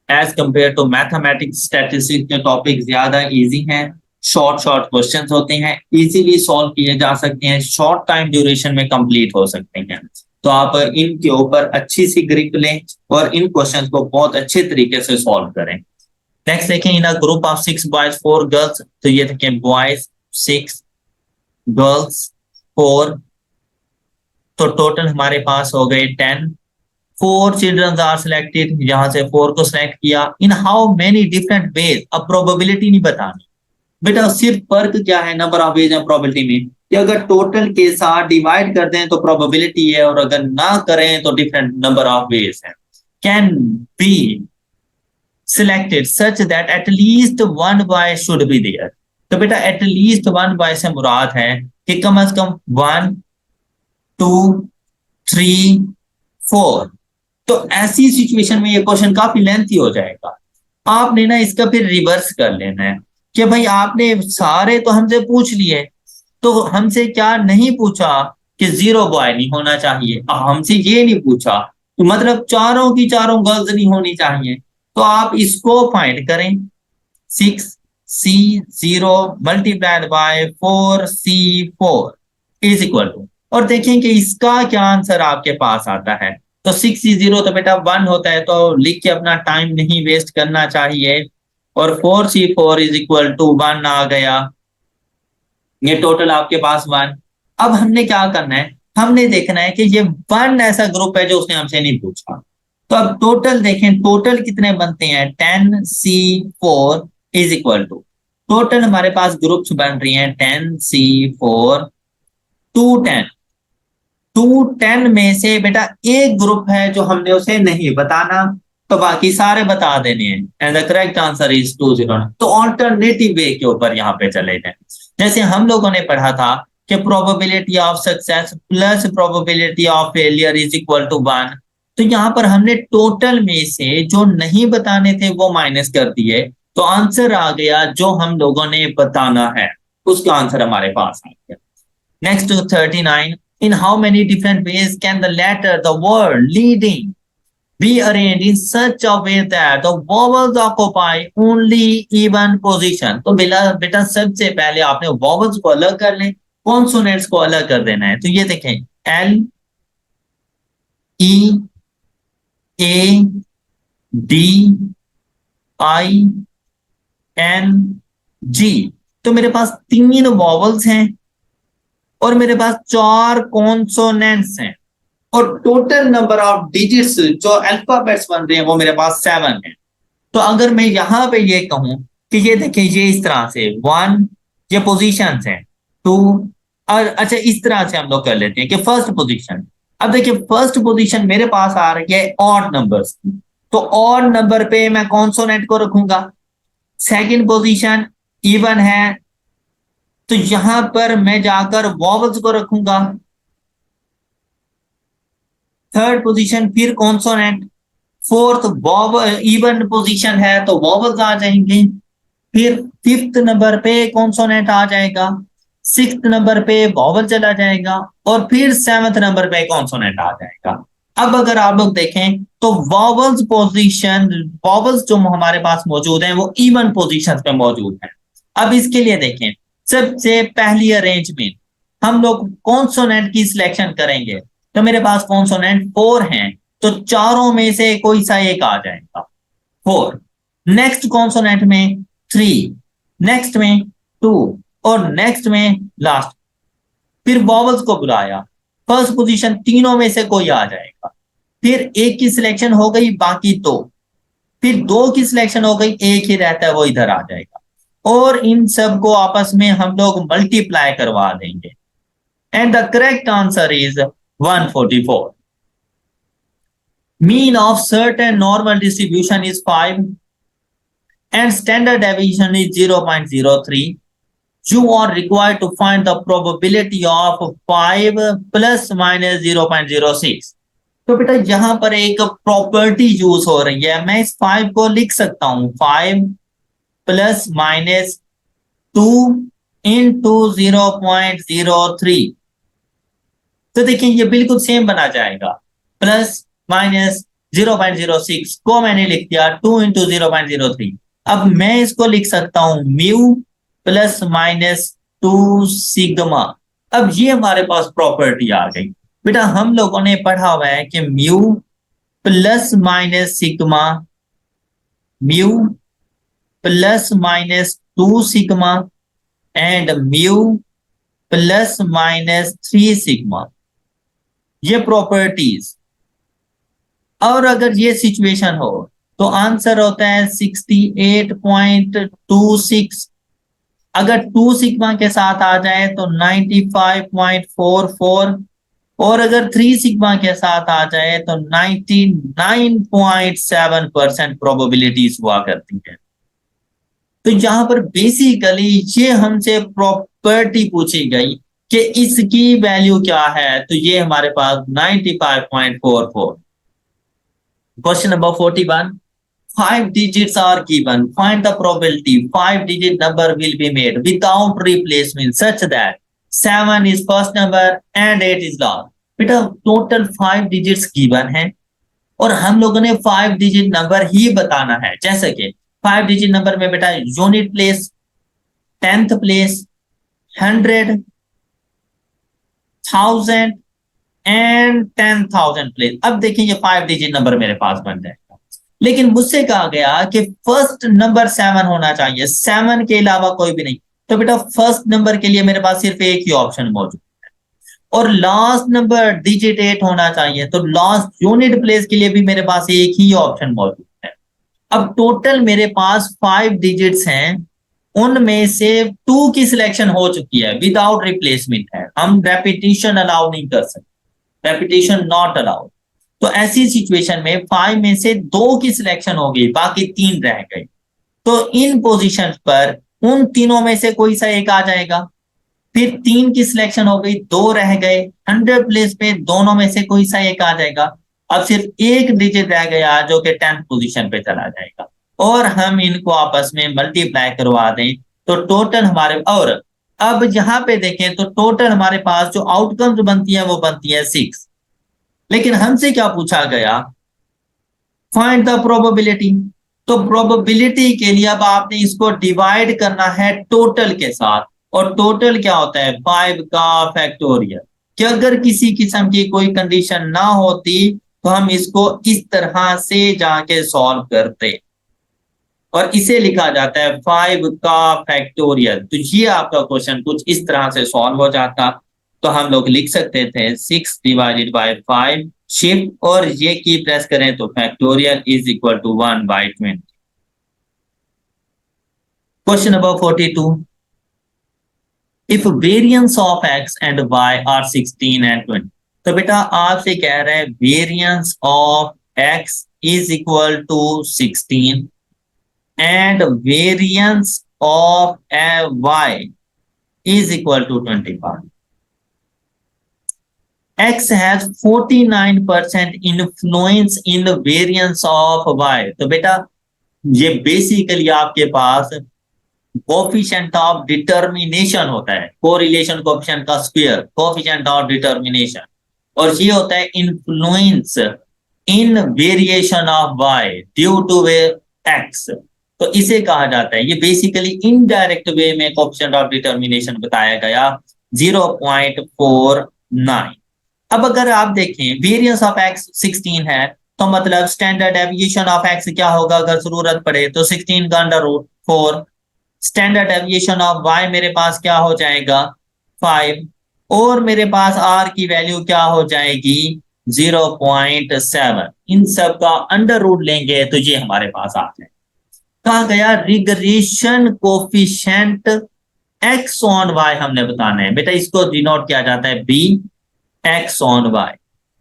As compare to mathematics, statistics के टॉपिक ज्यादा इजी हैं, शॉर्ट क्वेश्चंस होते हैं, इजीली सॉल्व किए जा सकते हैं, शॉर्ट टाइम ड्यूरेशन में कंप्लीट हो सकते हैं। तो आप इनके ऊपर अच्छी सी ग्रिप लें और इन क्वेश्चंस को बहुत अच्छे तरीके से सॉल्व करें। नेक्स्ट देखें, in a group of 6 boys 4 girls, तो ये देखें बॉयज 6 गर्ल्स 4, तो टोटल हमारे पास हो गए 10। 4 चिल्ड्रन आर सिलेक्टेड, यहां से 4 को सिलेक्ट किया। In how many different ways, अब प्रोबेबिलिटी नहीं बतानी बेटा, सिर्फ फर्क क्या है number of veg and probability में, कि अगर टोटल के साथ डिवाइड कर दें तो प्रोबेबिलिटी है, और अगर ना करें तो डिफरेंट नंबर ऑफ वेज है। Can be selected such that at least 1 boy should be there. तो बेटा एटलीस्ट 1 बॉय से मुराद है कि कम से कम 1 2 3 4। तो ऐसी सिचुएशन में ये क्वेश्चन काफी लेंथी हो जाएगा। आपने ना इसका फिर रिवर्स कर लेना है कि भाई आपने सारे तो हमसे पूछ लिए, तो हमसे क्या नहीं पूछा कि 0 बॉय नहीं होना चाहिए, हमसे ये नहीं पूछा तो मतलब चारों की चारों गर्ल्स नहीं होनी चाहिए। तो आप इसको फाइंड करें, 6C0 multiplied by 4C4 is equal to, और देखें कि इसका क्या आंसर आपके पास आता है। तो 6C0 तो बेटा 1 होता है, तो लिख के अपना टाइम नहीं वेस्ट करना चाहिए, और 4C4 इज इक्वल टू 1 आ गया। ये टोटल आपके पास 1। अब हमने क्या करना है, हमने देखना है कि ये 1 ऐसा ग्रुप है जो उसने हमसे नहीं पूछा। तो अब टोटल देखें, टोटल कितने बनते हैं, 10C4 is equal to, total हमारे पास ग्रुप्स बन रही हैं 10C4 210 में से बेटा एक ग्रुप है जो हमने उसे नहीं बताना, तो बाकी सारे बता देने हैं। And the correct answer is 20। तो ऑल्टरनेटिव वे के ऊपर यहाँ पे चले जाए, जैसे हम लोगों ने पढ़ा था कि probability of success plus probability of failure is equal to 1। तो यहाँ पर हमने टोटल में से जो नहीं बताने थे वो माइनस कर दिए, तो आंसर आ गया जो हम लोगों ने बताना है, उसका आंसर हमारे पास आ गया। Next 39, in how many different ways can the letter, the word leading be arranged in such a way that the vowels occupy only even position। तो बेटा सबसे पहले आपने vowels को अलग कर लें, कॉन्सोनेंट्स को अलग कर देना है। तो ये देखें L E A D I N G. तो मेरे पास 3 वॉवल्स हैं और मेरे पास 4 कॉन्सोनेंट्स हैं और टोटल नंबर ऑफ डिजिट्स जो अल्फाबेट्स बन रहे हैं वो मेरे पास 7 है। तो अगर मैं यहाँ पे ये कहूं कि ये देखिए ये इस तरह से 1 ये पोजीशंस हैं, 2 और अच्छा इस तरह से हम लोग कर लेते हैं कि फर्स्ट पोजीशन। अब देखिए फर्स्ट पोजीशन मेरे पास आ रही है ऑड नंबर्स की, तो ऑड नंबर पे मैं कॉन्सोनेंट को रखूंगा। सेकंड पोजीशन इवन है तो यहां पर मैं जाकर वॉवल्स को रखूंगा। थर्ड पोजीशन फिर consonant. Fourth vowel even position है तो वॉवल्स आ जाएंगे। फिर फिफ्थ नंबर पे कॉन्सोनेंट आ जाएगा, सिक्स्थ नंबर पे वॉवल चला जाएगा और फिर सेवंथ नंबर पे कॉन्सोनेंट आ जाएगा। अब अगर आप लोग देखें तो वॉवल्स पोजीशन, वॉवल्स जो हमारे पास मौजूद हैं वो इवन पोजीशन पे मौजूद हैं। अब इसके लिए देखें सबसे पहली अरेंजमेंट हम लोग कॉन्सोनेंट की सिलेक्शन करेंगे। तो मेरे पास कॉन्सोनेंट 4 हैं तो चारों में से कोई सा एक आ जाएगा 4। नेक्स्ट कॉन्सोनेंट में 3, नेक्स्ट में 2 और नेक्स्ट में लास्ट। फिर वॉवल्स को बुलाया, फर्स्ट पोजीशन तीनों में से कोई आ जाएगा। फिर एक की सिलेक्शन हो गई बाकी 2, फिर 2 की सिलेक्शन हो गई एक ही रहता है वो इधर आ जाएगा और इन सब को आपस में हम लोग मल्टीप्लाई करवा देंगे and the correct answer is 144। Mean of certain normal distribution is 5 and standard deviation is 0.03. You are required to find the probability of 5 plus minus 0.06. तो बेटा यहां पर एक प्रॉपर्टी यूज हो रही है, मैं इस 5 को लिख सकता हूं 5 प्लस माइनस 2 इंटू 0.03। तो देखिए ये बिल्कुल सेम बना जाएगा, प्लस माइनस 0.06 को मैंने लिख दिया 2 इंटू 0.03। अब मैं इसको लिख सकता हूं म्यू प्लस माइनस 2 सिग्मा। अब ये हमारे पास प्रॉपर्टी आ गई। बेटा हम लोगों ने पढ़ा हुआ है कि mu plus minus sigma, mu plus minus 2 sigma and mu plus minus 3 sigma, ये प्रॉपर्टीज। और अगर ये सिचुएशन हो तो आंसर होता है 68.26। अगर 2 सिग्मा के साथ आ जाए तो 95.44 और अगर 3 सिग्मा के साथ आ जाए तो 99.7% प्रोबेबिलिटीज हुआ करती है। तो यहां पर बेसिकली ये हमसे प्रॉपर्टी पूछी गई कि इसकी वैल्यू क्या है, तो ये हमारे पास 95.44। Question number 41. 5 digits are given. Find the probability 5-digit number will be made without replacement such that 7 is first number and 8 is last. बेटा टोटल 5 digits given है और हम लोगों ने 5 digit नंबर ही बताना है। जैसे कि 5 digit नंबर में बेटा unit place, 10th place, 100, 1000 and 10,000 place. अब देखिए ये 5 डिजिट नंबर मेरे पास बन जाएगा, लेकिन मुझसे कहा गया कि फर्स्ट नंबर 7 होना चाहिए, 7 के अलावा कोई भी नहीं। तो बेटा फर्स्ट नंबर के लिए मेरे पास सिर्फ एक ही ऑप्शन मौजूद है और लास्ट नंबर डिजिट 8 होना चाहिए, तो लास्ट यूनिट प्लेस के लिए भी मेरे पास एक ही ऑप्शन मौजूद है। अब टोटल मेरे पास 5 डिजिट्स हैं, उनमें से 2 की सिलेक्शन हो चुकी है, विदाउट रिप्लेसमेंट है, हम रेपिटेशन अलाउ नहीं कर सकते, रेपिटेशन नॉट अलाउड। तो ऐसी सिचुएशन में 5 में से 2 की सिलेक्शन हो गई, बाकी 3 रह गए। तो इन पोजीशंस पर उन तीनों में से कोई सा एक आ जाएगा। फिर 3 की सिलेक्शन हो गई, 2 रह गए, 100 प्लेस पे दोनों में से कोई सा एक आ जाएगा। अब सिर्फ एक डिजिट रह गया जो कि 10th पोजीशन पे चला जाएगा और हम इनको आपस में मल्टीप्लाई करवा दें तो टोटल हमारे, और अब यहां पे देखें तो टोटल हमारे पास जो आउटकम्स बनती है वो बनती है 6। लेकिन हमसे क्या पूछा गया, फाइंड द प्रोबेबिलिटी। तो प्रोबेबिलिटी के लिए अब आपने इसको डिवाइड करना है टोटल के साथ, और टोटल क्या होता है 5 का फैक्टोरियल। कि अगर किसी किस्म की कोई कंडीशन ना होती तो हम इसको इस तरह से जाके सॉल्व करते और इसे लिखा जाता है 5 का फैक्टोरियल। तो ये आपका क्वेश्चन कुछ इस तरह से सॉल्व हो जाता। तो हम लोग लिख सकते थे 6 डिवाइडेड बाय 5 शिफ्ट और ये की प्रेस करें तो factorial is equal to 1/20। Question number 42, if variance of x and y are 16 and 20। तो बेटा आपसे कह रहे हैं variance of x is equal to 16 and variance of y is equal to 25. X has 49% influence in the variance of y. तो बेटा ये basically आपके पास कोफिशिएंट ऑफ डिटर्मिनेशन होता है, कोरिलेशन कोफिशिएंट का स्क्वायर, कोफिशिएंट ऑफ डिटर्मिनेशन, और ये होता है influence in variation of y due to x। तो इसे कहा जाता है, ये बेसिकली इनडायरेक्ट वे में कोएफिशिएंट ऑफ डिटर्मिनेशन बताया गया 0.49। अब अगर आप देखें वेरिएंस ऑफ x 16 है तो मतलब स्टैंडर्ड डेविएशन ऑफ x क्या होगा अगर जरूरत पड़े तो 16 का √4। स्टैंडर्ड डेविएशन ऑफ y मेरे पास क्या हो जाएगा 5 और मेरे पास r की वैल्यू क्या हो जाएगी 0.7। इन सब का √, लेंगे तो ये हमारे पास आ जाए। कहा गया regression coefficient x on y हमने बताना है बेटा, इसको डिनोट किया जाता है b x ऑन y।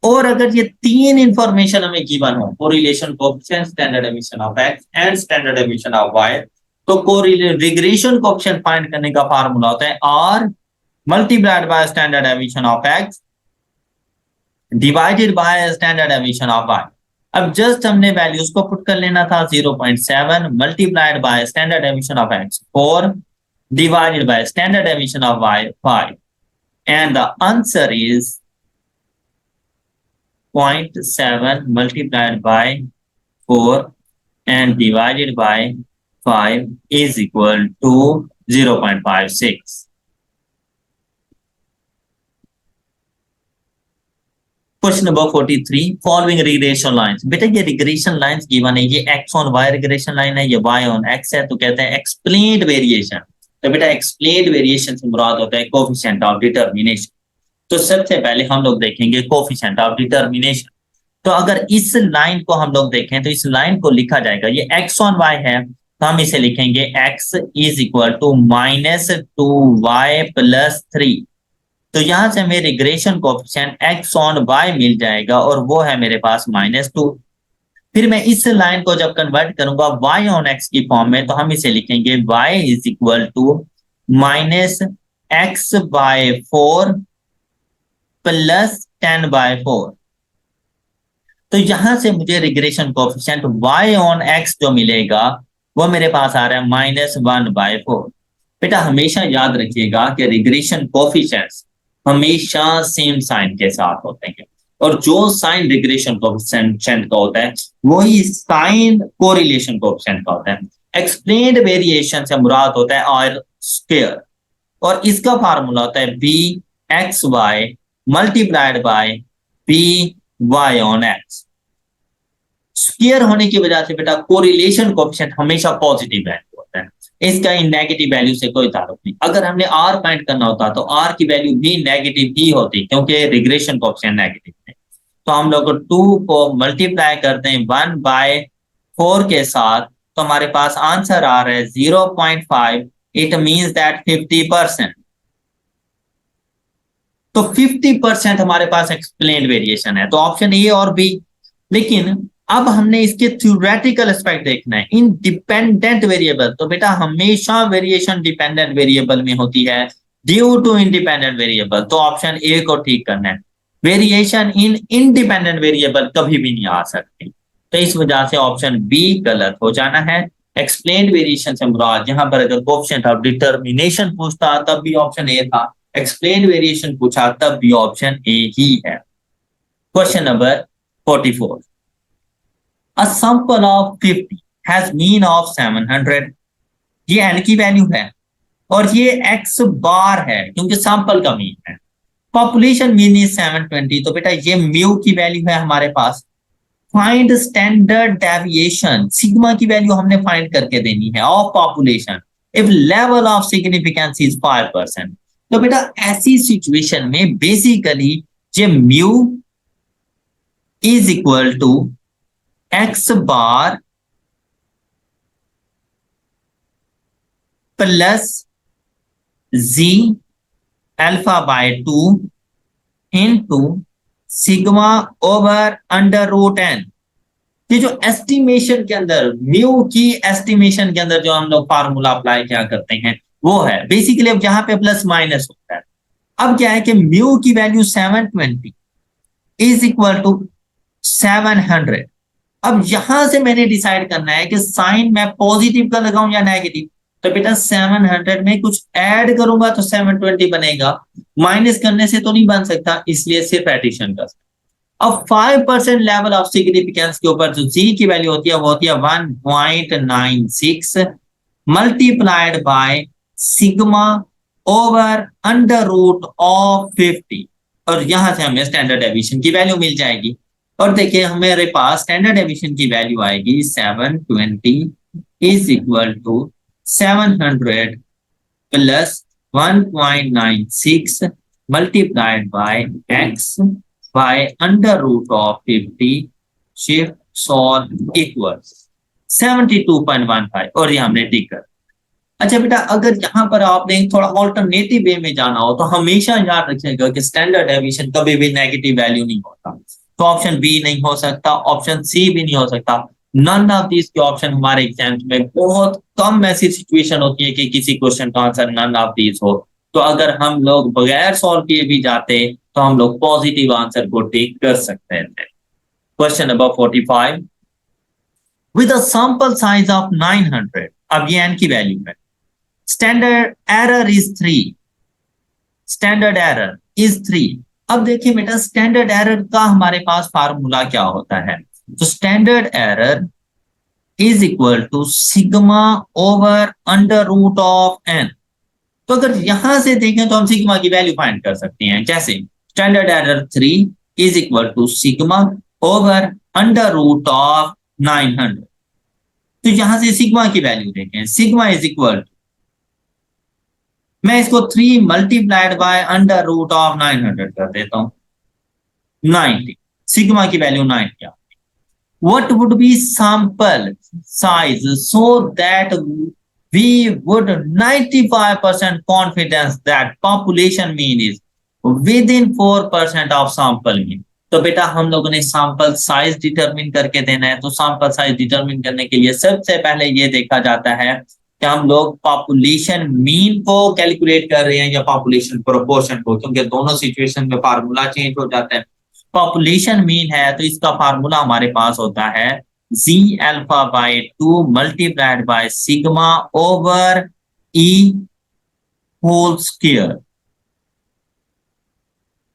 और अगर ये तीन इंफॉर्मेशन हमें गिवन हो, correlation coefficient, standard deviation of x and standard deviation of y, तो रिग्रेशन कोफिशिएंट फाइंड करने का फार्मूला होता है r multiplied by standard deviation of x divided by standard deviation of y। अब जस्ट हमने values को put कर लेना था 0.7 multiplied by standard deviation of x 4 divided by standard deviation of y 5 and the answer is 0.7 multiplied by 4 and divided by 5 is equal to 0.56. Question number 43, following regression lines. बेटा ये regression lines given है, ये x on y regression line है, ये y on x है, तो कहते हैं एक्सप्लेन्ड वेरिएशन। तो बेटा एक्सप्लेन्ड वेरिएशन से मुराद होता है कोफिशिएंट ऑफ डिटर्मिनेशन। तो सबसे पहले हम लोग देखेंगे कोफिशिएंट ऑफ डिटर्मिनेशन। तो अगर इस लाइन को हम लोग देखें तो इस लाइन को लिखा जाएगा, ये x ऑन y है तो हम इसे लिखेंगे x is equal to -2y + 3। तो यहां से हमें regression coefficient x on y मिल जाएगा और वो है मेरे पास -2। फिर मैं इस लाइन को जब कन्वर्ट करूंगा y ऑन x की फॉर्म में तो हम इसे लिखेंगे y is equal to -x/4 + 10/4। तो यहां से मुझे regression coefficient y on x जो मिलेगा वो मेरे पास आ रहा है -1/4। बेटा हमेशा याद रखिएगा कि रिग्रेशन कोफिशिएंट्स हमेशा सेम साइन के साथ होते हैं और जो साइन रिग्रेशन कोफिशिएंट का होता है वही साइन कोरिलेशन कोफिशिएंट का होता है। एक्सप्लेन्ड वेरिएशन से मुराद होता है आर स्क्वायर और इसका फार्मूला होता है bxy multiplied by by on x। Square होने की वजह से बेटा कोरिलेशन कोफिशिएंट हमेशा पॉजिटिव वैल्यू होता है, इसका इन नेगेटिव वैल्यू से कोई ताल्लुक नहीं। अगर हमने r फाइंड करना होता तो r की वैल्यू भी नेगेटिव ही होती क्योंकि रिग्रेशन कोफिशिएंट नेगेटिव है। तो हम लोग 2 को मल्टीप्लाई करते हैं 1/4 के साथ तो हमारे पास आंसर आ रहा है 0.5। It means that 50%। तो 50% हमारे पास एक्सप्लेन्ड वेरिएशन है, तो ऑप्शन ए और बी। लेकिन अब हमने इसके थ्योरेटिकल एस्पेक्ट देखना है, इंडिपेंडेंट वेरिएबल। तो बेटा हमेशा वेरिएशन डिपेंडेंट वेरिएबल में होती है ड्यू टू इंडिपेंडेंट वेरिएबल, तो ऑप्शन ए को ठीक करना है। वेरिएशन इन इंडिपेंडेंट वेरिएबल कभी भी नहीं आ सकती, तो इस वजह से ऑप्शन बी गलत हो जाना है। एक्सप्लेन्ड वेरिएशन से मुराद यहाँ पर अगर कोएफिशिएंट ऑफ डिटर्मिनेशन पूछता तब भी ऑप्शन ए था, एक्सप्लेन्ड वेरिएशन पूछा तब भी ऑप्शन ए ही है। Question number 44, a sample of 50 has mean of 700। ये n की वैल्यू है और ये x बार है क्योंकि सैंपल का मीन है। Population mean is 720। तो बेटा ये म्यू की वैल्यू है हमारे पास फाइंड स्टैंडर्ड डेविएशन, सिग्मा की वैल्यू हमने फाइंड करके देनी है of population if level of significance is 5%। तो बेटा ऐसी सिचुएशन में बेसिकली ये mu is equal to x bar plus z alpha by 2 into sigma over under root n. ये जो एस्टिमेशन के अंदर म्यू की एस्टिमेशन के अंदर जो हम लोग फार्मूला अप्लाई क्या करते हैं वो है बेसिकली, अब जहां पे प्लस माइनस होता है, अब क्या है कि म्यू की वैल्यू 720 इज इक्वल टू 700। अब यहां से मैंने डिसाइड करना है कि साइन मैं पॉजिटिव का लगाऊं या नेगेटिव। तो बेटा 700 में कुछ ऐड करूंगा तो 720 बनेगा, माइनस करने से तो नहीं बन सकता, इसलिए सिर्फ एडिशन कर सकता। अब 5% लेवल ऑफ सिग्निफिकेंस के ऊपर जो जी की वैल्यू होती है वो होती है 1.96 multiplied by sigma over under root of 50, और यहां से हमें स्टैंडर्ड डेविएशन की वैल्यू मिल जाएगी। और देखिए हमारे पास स्टैंडर्ड डेविएशन की वैल्यू आएगी 720 is equal to 700 plus 1.96 multiplied by x by under root of 50 shift solve equals 72.15, और ये हमने टिक कर। अच्छा बेटा अगर यहाँ पर आपने थोड़ा ऑल्टरनेटिव वे में जाना हो तो हमेशा याद रखिएगा कि स्टैंडर्ड डेविएशन कभी भी नेगेटिव वैल्यू नहीं होता। तो ऑप्शन बी नहीं हो सकता, ऑप्शन सी भी नहीं हो सकता, नन ऑफ दिस के ऑप्शन हमारे एग्जाम में बहुत कम ऐसी सिचुएशन होती है कि किसी क्वेश्चन का आंसर नन ऑफ दिस हो। तो अगर हम लोग बगैर सॉल्व किए भी जाते तो हम लोग पॉजिटिव आंसर को टिक कर सकते हैं। Question number 45 with a sample size of 900, अब ये n की वैल्यू है, standard error is 3, standard error is 3। अब देखिए बेटा स्टैंडर्ड एरर का हमारे पास फार्मूला क्या होता है, तो standard error is equal to sigma over under root of n. तो अगर यहां से देखें तो हम सिग्मा की वैल्यू फाइंड कर सकते हैं, जैसे standard error 3 is equal to sigma over under root of 900। तो यहां से सिग्मा की वैल्यू देखें, सिग्मा इज इक्वल, मैं इसको 3 multiplied by under root of 900 कर देता हूं, 90, सिग्मा की वैल्यू 90 आ। What would be sample size so that we would 95% confidence that population mean is within 4% of sample mean? तो बेटा हम लोगों ने सैंपल साइज डिटरमिन करके देना है। तो सैंपल साइज डिटरमिन करने के लिए सबसे पहले ये देखा जाता है कि हम लोग पॉपुलेशन मीन को कैलकुलेट कर रहे हैं या पॉपुलेशन प्रोपोर्शन को, क्योंकि दोनों सिचुएशन में फार्मूला चेंज हो जाता है। पॉपुलेशन मीन है तो इसका फार्मूला हमारे पास होता है Z alpha by 2 multiplied by sigma over E whole square.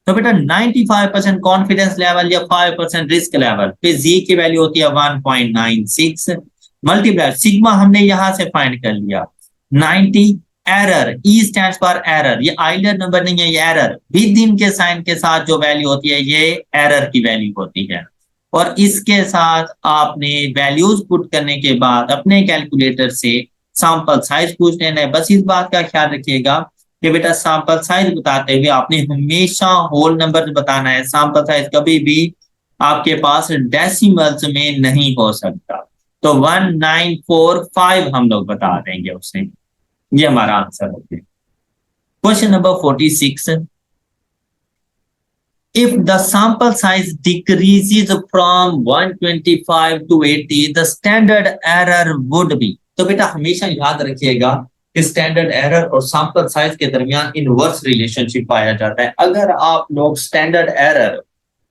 तो बेटा 95% कॉन्फिडेंस लेवल या 5% रिस्क लेवल पे जी की वैल्यू होती है 1.96 मल्टीप्लाई सिग्मा हमने यहां से फाइंड कर लिया 90, error E stands for error, ये आइलर नंबर नहीं है, ये एरर विद इन के साइन के साथ जो वैल्यू होती है ये एरर की वैल्यू होती है। और इसके साथ आपने वैल्यूज पुट करने के बाद अपने कैलकुलेटर से सैंपल साइज पूछ लेना है। बस इस बात का ख्याल रखिएगा कि बेटा सैंपल साइज बताते हुए आपने हमेशा होल नंबर बताना है। सैंपल साइज कभी भी आपके पास डेसिमल्स में नहीं हो सकता। तो 1945 हम लोग बता देंगे उसे, ये हमारा आंसर हो गया। Question number 46 if the sample size decreases from 125 to 80 the standard error would be। तो बेटा हमेशा याद रखिएगा स्टैंडर्ड एरर और सैंपल साइज के दरमियान इनवर्स रिलेशनशिप पाया जाता है। अगर आप लोग स्टैंडर्ड एरर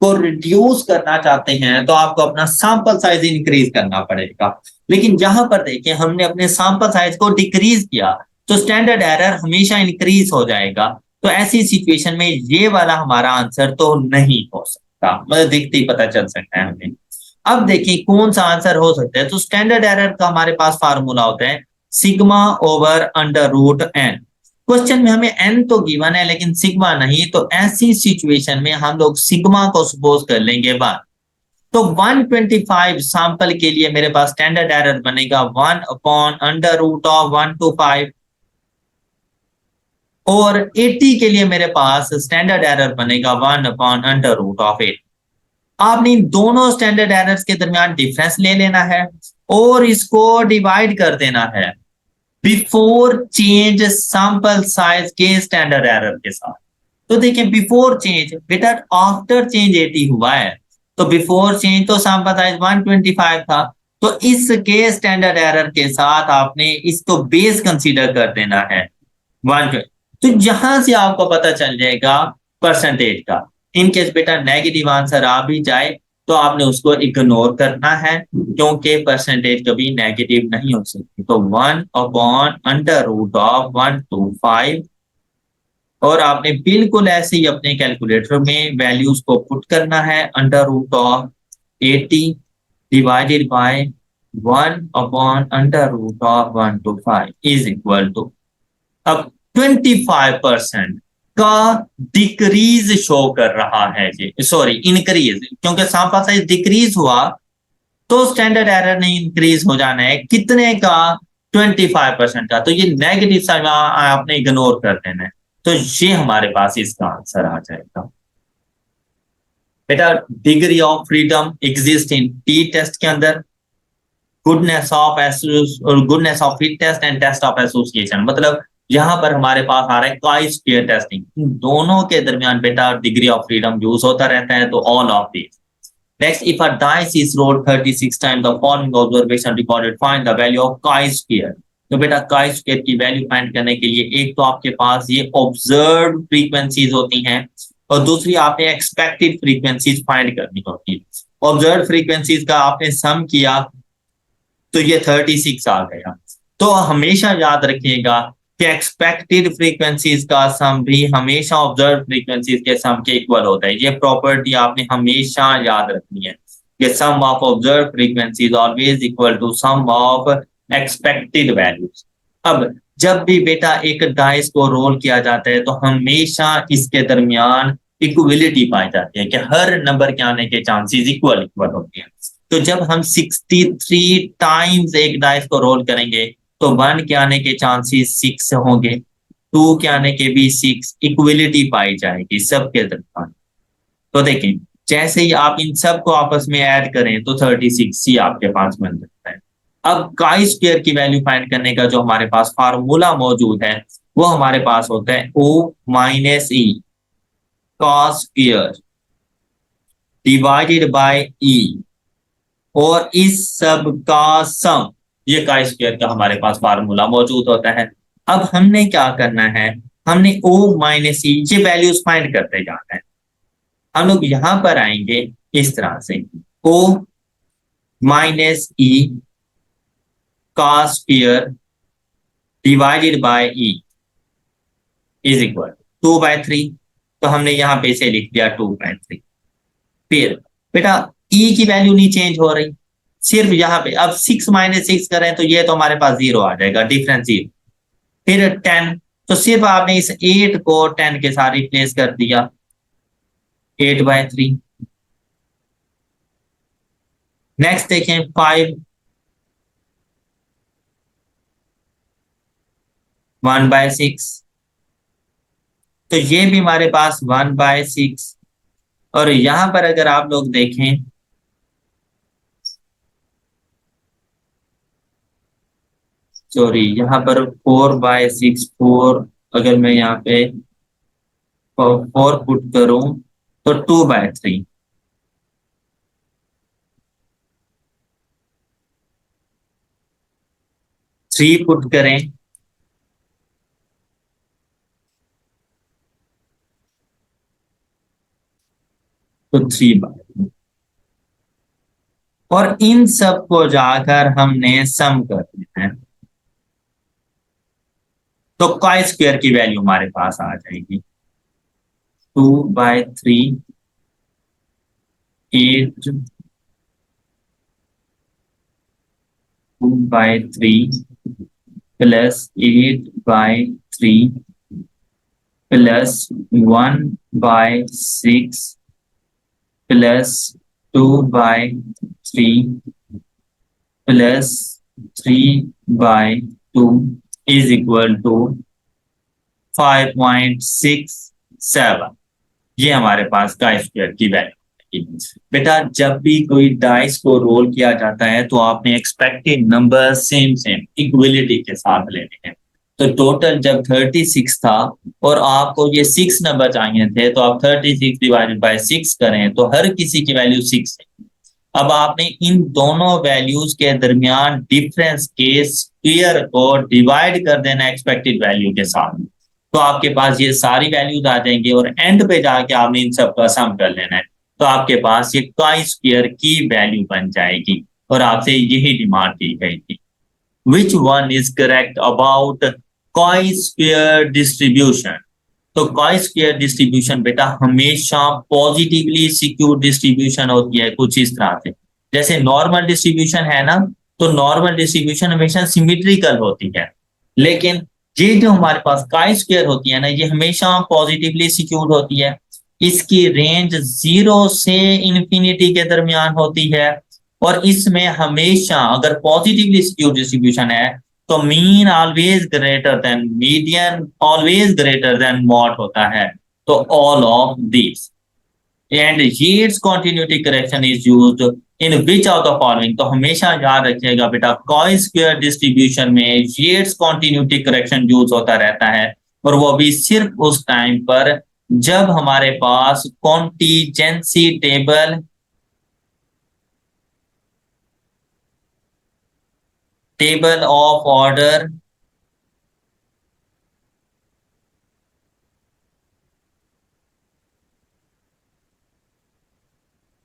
को रिड्यूस करना चाहते हैं तो आपको अपना सैंपल साइज इंक्रीज करना पड़ेगा, लेकिन जहां पर देखिए हमने अपने सैंपल साइज को डिक्रीज किया तो स्टैंडर्ड एरर हमेशा इंक्रीज हो जाएगा। तो ऐसी सिचुएशन में ये वाला हमारा आंसर तो नहीं हो सकता, मतलब देखते ही पता चल सकता है हमें। अब देखिए कौन सा आंसर हो सकता है, तो स्टैंडर्ड एरर का हमारे पास फार्मूला होता है sigma over under root n. Question में हमें एन तो गिवन है लेकिन सिग्मा नहीं, तो ऐसी सिचुएशन में हम लोग सिग्मा को सपोज कर लेंगे 1। तो 125 सैंपल के लिए मेरे पास स्टैंडर्ड एरर बनेगा 1/√1 to 5, और 80 के लिए मेरे पास स्टैंडर्ड एरर बनेगा 1/√8। आपने इन दोनों स्टैंडर्ड एरर्स के दरमियान डिफरेंस ले लेना है और इसको डिवाइड कर देना है बिफोर चेंज सैंपल साइज के स्टैंडर्ड एरर के साथ। तो देखिए बिफोर चेंज, बेटा आफ्टर चेंज 80 हुआ है, तो बिफोर चेंज तो सैंपल साइज 125 था, तो इसके स्टैंडर्ड एरर के साथ आपने इसको बेस कंसीडर कर देना है 120। तो यहां से आपको पता चल जाएगा परसेंटेज का। इनकेस बेटा नेगेटिव आंसर आ भी जाए तो आपने उसको इग्नोर करना है, क्योंकि परसेंटेज कभी नेगेटिव नहीं हो सकती। तो 1/√1 to 5, और आपने बिल्कुल ऐसे ही अपने कैलकुलेटर में वैल्यूज को पुट करना है। √80 divided by 1/√1 to 5 is equal to, अब 25% का डिक्रीज शो कर रहा है जी, सॉरी इंक्रीज, क्योंकि सैंपल साइज डिक्रीज हुआ तो स्टैंडर्ड एरर नहीं इंक्रीज हो जाना है। कितने का? 25% का। तो ये नेगेटिव साइड आपने इग्नोर कर देना है। तो ये हमारे पास इसका आंसर आ जाएगा। बेटा degree of freedom exist in t test के अंदर, goodness of fit test and test of association, मतलब यहाँ पर हमारे पास आ रहा है काई स्क्वायर टेस्टिंग। इन दोनों के दरमियान बेटा डिग्री ऑफ फ्रीडम यूज होता रहता है, तो all of this. Next, if a dice is rolled 36 times, the following observation recorded, find the value of chi-square. तो बेटा chi-square की वैल्यू फाइंड करने के लिए एक तो आपके पास ये ऑब्जर्व फ्रीक्वेंसीज होती हैं, और दूसरी आपने एक्सपेक्टेड फ्रीक्वेंसीज फाइंड करनी होती है। ऑब्जर्व फ्रीक्वेंसीज का आपने सम किया तो ये 36 आ गया। तो हमेशा याद रखिएगा कि एक्सपेक्टेड फ्रीक्वेंसीज का सम भी हमेशा ऑब्जर्व फ्रीक्वेंसीज के सम के इक्वल होता है। ये प्रॉपर्टी आपने हमेशा याद रखनी है कि sum of observe frequencies always equal to sum of expected values. अब जब भी बेटा एक डाइस को रोल किया जाता है तो हमेशा इसके दरमियान इक्वलिटी पाई जाती है कि हर नंबर के आने के चांसेस इक्वल होते हैं। तो जब हम 63 टाइम्स एक डाइस को रोल करेंगे तो 1 के आने के चांसेस 6 होंगे, 2 के आने के भी 6, इक्वलिटी पाई जाएगी सबके दरमियान। तो देखें जैसे ही आप इन सब को आपस में ऐड करें तो 36 ही आपके पास बन जाता है। अब काई स्क्वायर की वैल्यू फाइंड करने का जो हमारे पास फार्मूला मौजूद है वो हमारे पास होता है O minus E cos square divided bye E, और इस सब का सम, ये काई स्क्वायर का हमारे पास फार्मूला मौजूद होता है। अब हमने क्या करना है, हमने O माइनस E ये वैल्यूज फाइंड करते जाना है। हम लोग यहां पर आएंगे इस तरह से, O minus E cos square divided bye E is equal 2/3। तो हमने यहां पे इसे लिख दिया 2/3। फिर बेटा E की वैल्यू नहीं चेंज हो रही, सिर्फ यहाँ पे अब 6 माइनस 6 करें तो ये तो हमारे पास 0 आ जाएगा, डिफरेंस 0। फिर 10, तो सिर्फ आपने इस 8 को 10 के साथ रिप्लेस कर दिया, 8/3। नेक्स्ट देखें 5, 1/6, तो ये भी हमारे पास 1/6। और यहां पर अगर आप लोग देखें सॉरी यहाँ पर 4/6, 4 अगर मैं यहाँ पे 4 पुट करूं तो 2/3। थ्री पुट करें तो 3/, और इन सब को जाकर हमने सम कर देना है तो काई स्क्वायर की वैल्यू हमारे पास आ जाएगी 2/3 8 2/3 plus 8/3 plus 1/6 plus 2/3 plus 3/2 is equal to 5.67। ये हमारे पास का स्क्वायर की वैल्यू। बेटा जब भी कोई डाइस को रोल किया जाता है तो आपने expected number same same equality के साथ लेने हैं। तो टोटल जब 36 था और आपको ये 6 नंबर चाहिए थे, तो आप 36 डिवाइडेड बाय 6 करें तो हर किसी की वैल्यू 6 है। अब आपने इन दोनों वैल्यूज के दरमियान डिफरेंस के स्क्वायर को डिवाइड कर देना एक्सपेक्टेड वैल्यू के साथ, तो आपके पास ये सारी वैल्यूज आ जाएंगे और एंड पे जाके आपने इन सब का सम कर लेना है, तो आपके पास ये काई स्क्वायर की वैल्यू बन जाएगी और आपसे यही डिमांड की गई थी। Which one is correct about chi square distribution? तो काई स्क्वायर डिस्ट्रीब्यूशन बेटा हमेशा पॉजिटिवली सिक्योर डिस्ट्रीब्यूशन होती है, कुछ इस तरह से। जैसे नॉर्मल डिस्ट्रीब्यूशन है ना, तो नॉर्मल डिस्ट्रीब्यूशन हमेशा सिमेट्रिकल होती है, लेकिन ये जो हमारे पास काई स्क्वायर होती है ना, ये हमेशा पॉजिटिवली सिक्योर होती है। इसकी रेंज 0 से इंफिनिटी के दरमियान होती है और इसमें हमेशा अगर पॉजिटिवली सिक्योर डिस्ट्रीब्यूशन है तो mean always greater than median always greater than mod होता है। तो all of this and Yates continuity correction is used in which of the following? तो हमेशा याद रखिएगा बेटा कॉई स्क्वायर डिस्ट्रीब्यूशन में Yates continuity correction यूज होता रहता है, और वो भी सिर्फ उस टाइम पर जब हमारे पास contingency table of order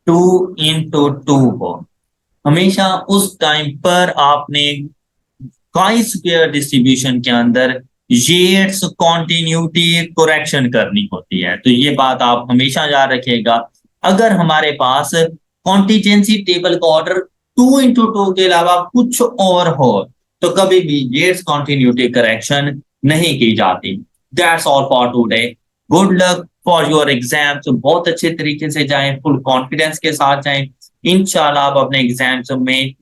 2x2 हो। हमेशा उस टाइम पर आपने काई स्क्वायर डिस्ट्रीब्यूशन के अंदर Yates कॉन्टिन्यूटी करेक्शन करनी होती है। तो ये बात आप हमेशा याद रखिएगा। अगर हमारे पास कॉन्टीजेंसी टेबल का ऑर्डर 2x2 के अलावा कुछ और हो तो कभी भी Yates कॉन्टिन्यूटी करेक्शन नहीं की जाती। That's all for today. Good luck for your exams. बहुत अच्छे तरीके से जाएं, फुल कॉन्फिडेंस के साथ जाएं। इंशाल्लाह आप अपने एग्जाम्स में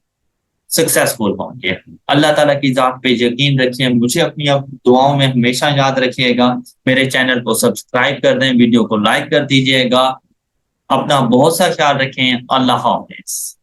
सक्सेसफुल होंगे। अल्लाह ताला की जात पे यकीन रखिए। मुझे अपनी दुआओं में हमेशा याद रखिएगा। मेरे चैनल को सब्सक्राइब कर दें, वीडियो को लाइक कर दीजिएगा। अपना बहुत सा ख्याल रखें। अल्लाह हाफिज।